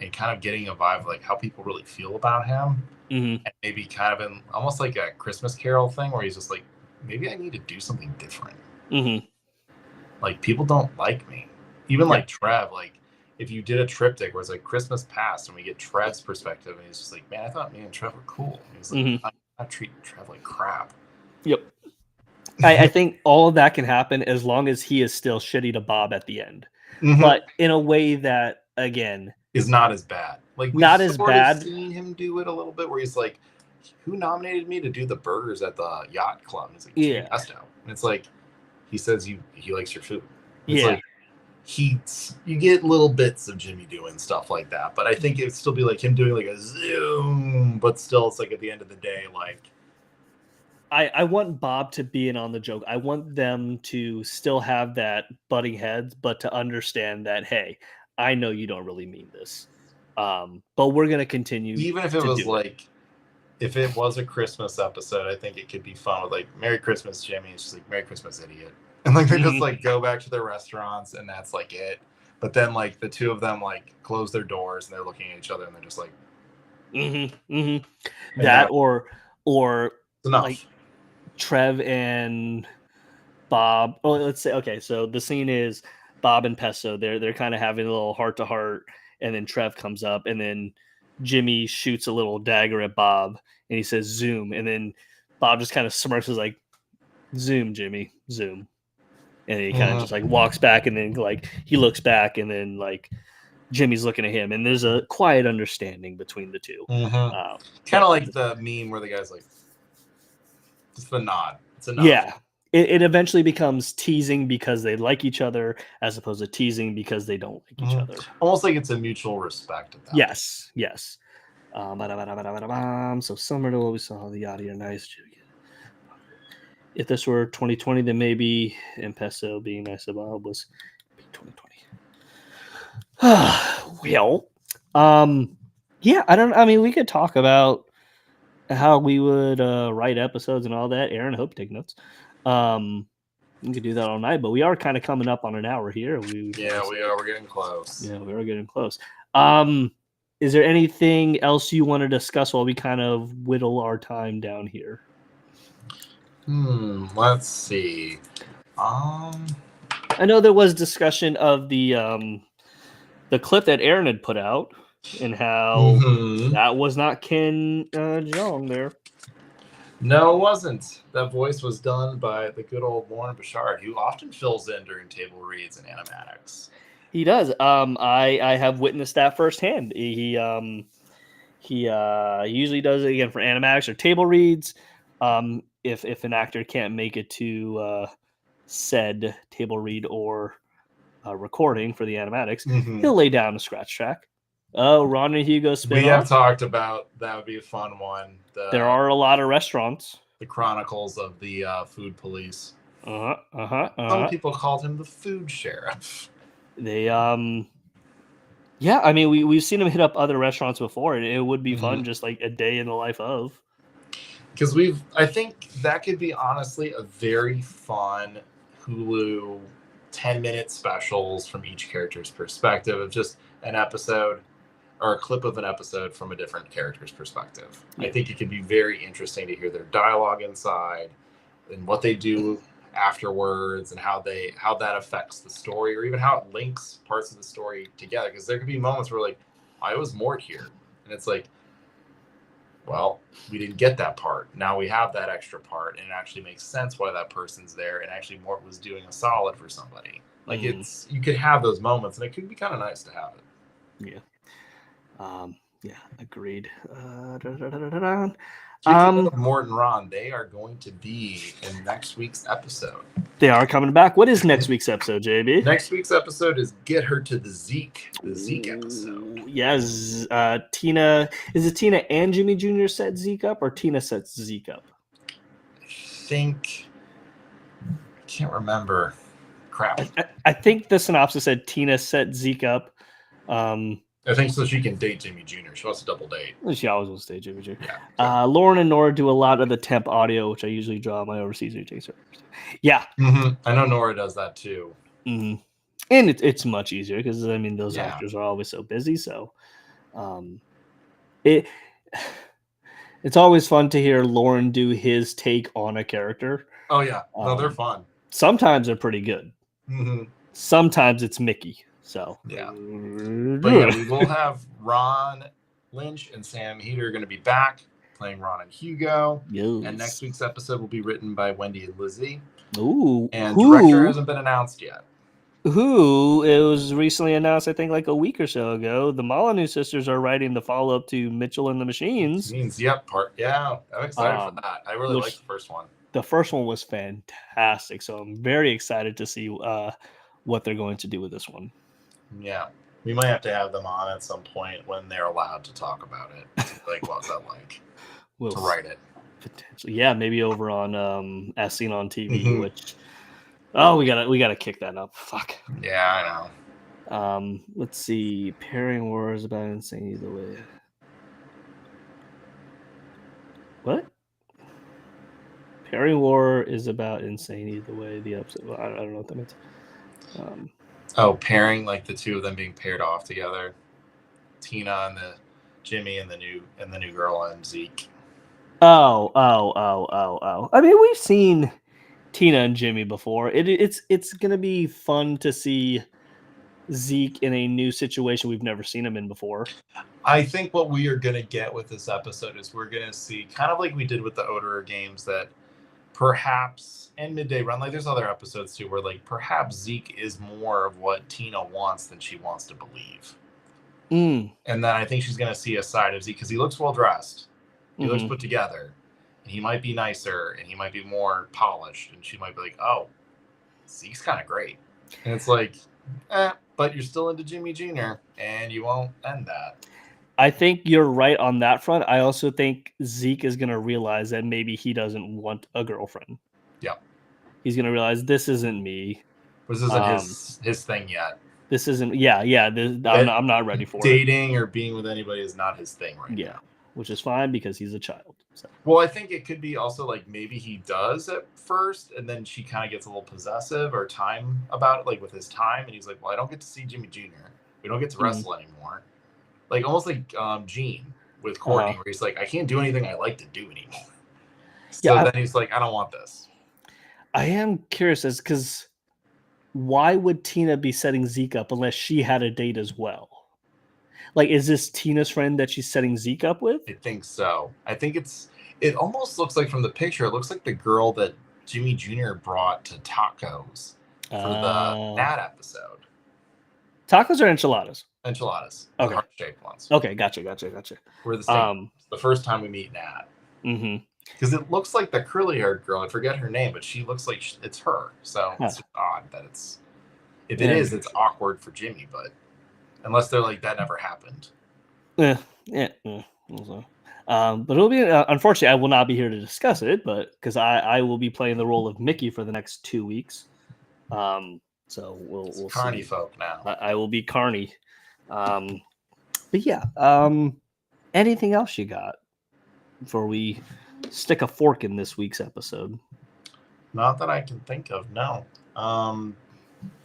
and kind of getting a vibe of like how people really feel about him. And maybe kind of in almost like a Christmas Carol thing where he's just like, maybe I need to do something different. Like people don't like me. Even like Trev, like if you did a triptych where it's like Christmas past and we get Trev's perspective and he's just like, man, I thought me and Trev were cool. And he's like, I treat Trev like crap. Yep. I think all of that can happen as long as he is still shitty to Bob at the end. But in a way that, again, is not as bad. Like not as bad. Seen him do it a little bit where he's like, who nominated me to do the burgers at the yacht club? And he's like, yeah. And it's like, he says he likes your food. It's like, you get little bits of Jimmy doing stuff like that, but I think it'd still be like him doing like a Zoom, but still it's like at the end of the day, like I want Bob to be in on the joke. I want them to still have that butting heads, but to understand that, hey, I know you don't really mean this. But we're gonna continue. Even if it was like if it was a Christmas episode, I think it could be fun with like Merry Christmas, Jimmy. It's just like Merry Christmas, idiot. And like they just like go back to their restaurants and that's like it. But then like the two of them like close their doors and they're looking at each other and they're just like that or like enough. Trev and Bob. Oh, let's say okay. So the scene is Bob and Pesto. They're kind of having a little heart to heart, and then Trev comes up, and then Jimmy shoots a little dagger at Bob, and he says "zoom," and then Bob just kind of smirks, is like "zoom, Jimmy, zoom," and he kind of just like walks back, and then like he looks back, and then like Jimmy's looking at him, and there's a quiet understanding between the two. Kind of like the meme where the guy's like, just the nod. It's enough. Yeah. It eventually becomes teasing because they like each other as opposed to teasing because they don't like each other. Almost like it's a mutual respect at that Yes, point. Yes. So similar to what we saw the audio nice. If this were 2020, then maybe Pesto being nice to Bob was 2020. Yeah, I mean, we could talk about how we would write episodes and all that. Aaron, hope take notes. We could do that all night, but we are kind of coming up on an hour here. We are. We're getting close. Yeah, we are getting close. Is there anything else you want to discuss while we kind of whittle our time down here? Let's see. I know there was discussion of the clip that Aaron had put out and how that was not Ken Jeong there. No, it wasn't. That voice was done by the good old Lauren Bouchard, who often fills in during table reads and animatics. He does. I have witnessed that firsthand. He usually does it again for animatics or table reads. If an actor can't make it to said table read or recording for the animatics, he'll lay down a scratch track. Oh, Ron and Hugo spin-off. We have talked about that would be a fun one. There are a lot of restaurants. The Chronicles of the Food Police. Some people called him the Food Sheriff. They yeah, I mean we've seen him hit up other restaurants before, and it would be fun, just like a day in the life of. Because I think that could be honestly a very fun Hulu 10-minute specials from each character's perspective of just an episode or a clip of an episode from a different character's perspective. Yeah. I think it could be very interesting to hear their dialogue inside and what they do afterwards and how that affects the story, or even how it links parts of the story together. Because there could be moments where like, I was Mort here, and it's like, well, we didn't get that part. Now we have that extra part, and it actually makes sense why that person's there, and actually Mort was doing a solid for somebody. Like you could have those moments, and it could be kind of nice to have it. Yeah. Yeah, agreed. Speaking of Mort and Ron, they are going to be in next week's episode. They are coming back. What is next week's episode, JB? Next week's episode is Get Her to the Zeke episode. Yes. Tina, is it Tina and Jimmy Jr. set Zeke up, or Tina sets Zeke up? I can't remember. Crap. I think the synopsis said Tina set Zeke up. I think so she can date Jimmy Jr. She wants to double date. She always wants to date Jimmy Jr. Yeah. Lauren and Nora do a lot of the temp audio, which I usually draw my overseas retakes. Yeah. I know Nora does that too. And it's much easier because, I mean, those actors are always so busy. So it's always fun to hear Lauren do his take on a character. Oh, yeah. No, they're fun. Sometimes they're pretty good. Sometimes it's Mickey. So yeah, but yeah, we will have Ron Lynch and Sam Heater going to be back playing Ron and Hugo. Yes. And next week's episode will be written by Wendy and Lizzie. Ooh, and director hasn't been announced yet. It was recently announced, I think, like a week or so ago. The Molyneux sisters are writing the follow-up to Mitchell and the Machines. Yep, I'm excited for that. I really liked the first one. The first one was fantastic, so I'm very excited to see what they're going to do with this one. Yeah, we might have to have them on at some point when they're allowed to talk about it. Like, what's that like to write it? Potentially, yeah, maybe over on As Seen on TV, which we gotta kick that up. Fuck. Yeah, I know. Let's see. Pairing War is about insane either way. What? Pairing war is about insane either way. The episode. Well, I don't know what that means. Pairing, like the two of them being paired off together. Tina and the Jimmy and the new girl and Zeke. Oh. I mean, we've seen Tina and Jimmy before. It's gonna be fun to see Zeke in a new situation we've never seen him in before. I think what we are gonna get with this episode is we're gonna see, kind of like we did with the Odorer games, that perhaps in Midday Run, like there's other episodes too, where like perhaps Zeke is more of what Tina wants than she wants to believe. Mm. And then I think she's gonna see a side of Zeke because he looks well dressed, he looks put together, and he might be nicer and he might be more polished, and she might be like, "Oh, Zeke's kind of great," and it's like, but you're still into Jimmy Jr. and you won't end that. I think you're right on that front. I also think Zeke is going to realize that maybe he doesn't want a girlfriend. Yeah. He's going to realize this isn't me. This isn't his thing yet. This isn't, I'm not ready for dating or being with anybody is not his thing right now. Which is fine because he's a child. So. Well, I think it could be also like maybe he does at first, and then she kind of gets a little possessive or time about it, like with his time, and he's like, "Well, I don't get to see Jimmy Jr. We don't get to wrestle anymore." Like almost like Gene with Courtney, where he's like, "I can't do anything I like to do anymore." So then he's like, "I don't want this." I am curious because why would Tina be setting Zeke up unless she had a date as well? Like, is this Tina's friend that she's setting Zeke up with? I think so. I think it almost looks like from the picture, it looks like the girl that Jimmy Jr. brought to tacos for the Nat episode. Tacos or enchiladas? Enchiladas. Okay. The heart-shaped ones. Okay, gotcha. We're the same. The first time we meet Nat. Mm-hmm. Because it looks like the curly-haired girl. I forget her name, but she looks like it's her. So it's just odd that it's... If it is, it's awkward for Jimmy, but... Unless they're like, that never happened. But it'll be... unfortunately, I will not be here to discuss it, but because I will be playing the role of Mickey for the next 2 weeks. So we'll Carney see. folk now. I will be Carney. But yeah. Anything else you got before we stick a fork in this week's episode? Not that I can think of. No.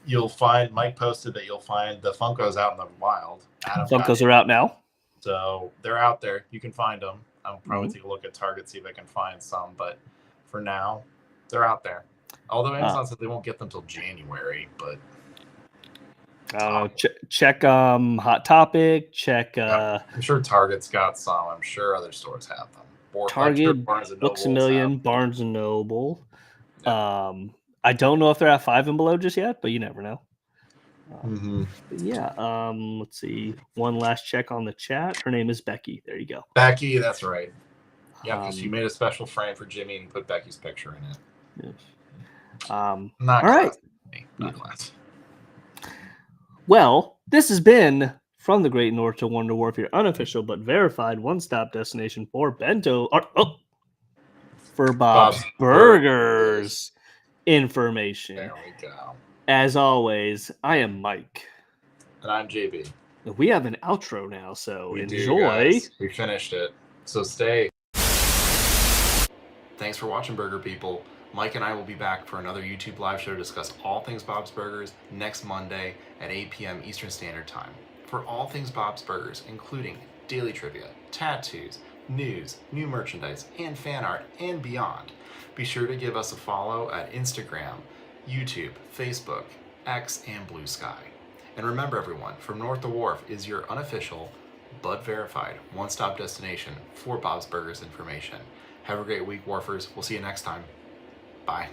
You'll find Mike posted that you'll find the Funkos out in the wild. Funkos are out now. So they're out there. You can find them. I'll probably take a look at Target, see if I can find some. But for now, they're out there. Although Amazon said they won't get them till January, but I don't know. Check Hot Topic. Check. I'm sure Target's got some. I'm sure other stores have them. Target, Books A Million, Barnes and Noble. I don't know if they're at 5 and below just yet, but you never know. Let's see. One last check on the chat. Her name is Becky. There you go. Becky, that's right. Yeah, because she made a special frame for Jimmy and put Becky's picture in it. Yes. Not all right. Not class. Well, this has been From the Great North to Wonder Wharf, your unofficial but verified one-stop destination for Bob's Burgers information. There we go. As always, I am Mike. And I'm JB. We have an outro now, so enjoy. We finished it. So stay. Thanks for watching, Burger People. Mike and I will be back for another YouTube live show to discuss all things Bob's Burgers next Monday at 8 p.m. Eastern Standard Time. For all things Bob's Burgers, including daily trivia, tattoos, news, new merchandise, and fan art, and beyond, be sure to give us a follow at Instagram, YouTube, Facebook, X, and Blue Sky. And remember, everyone, From North to Wharf is your unofficial but verified one-stop destination for Bob's Burgers information. Have a great week, Wharfers. We'll see you next time. Bye.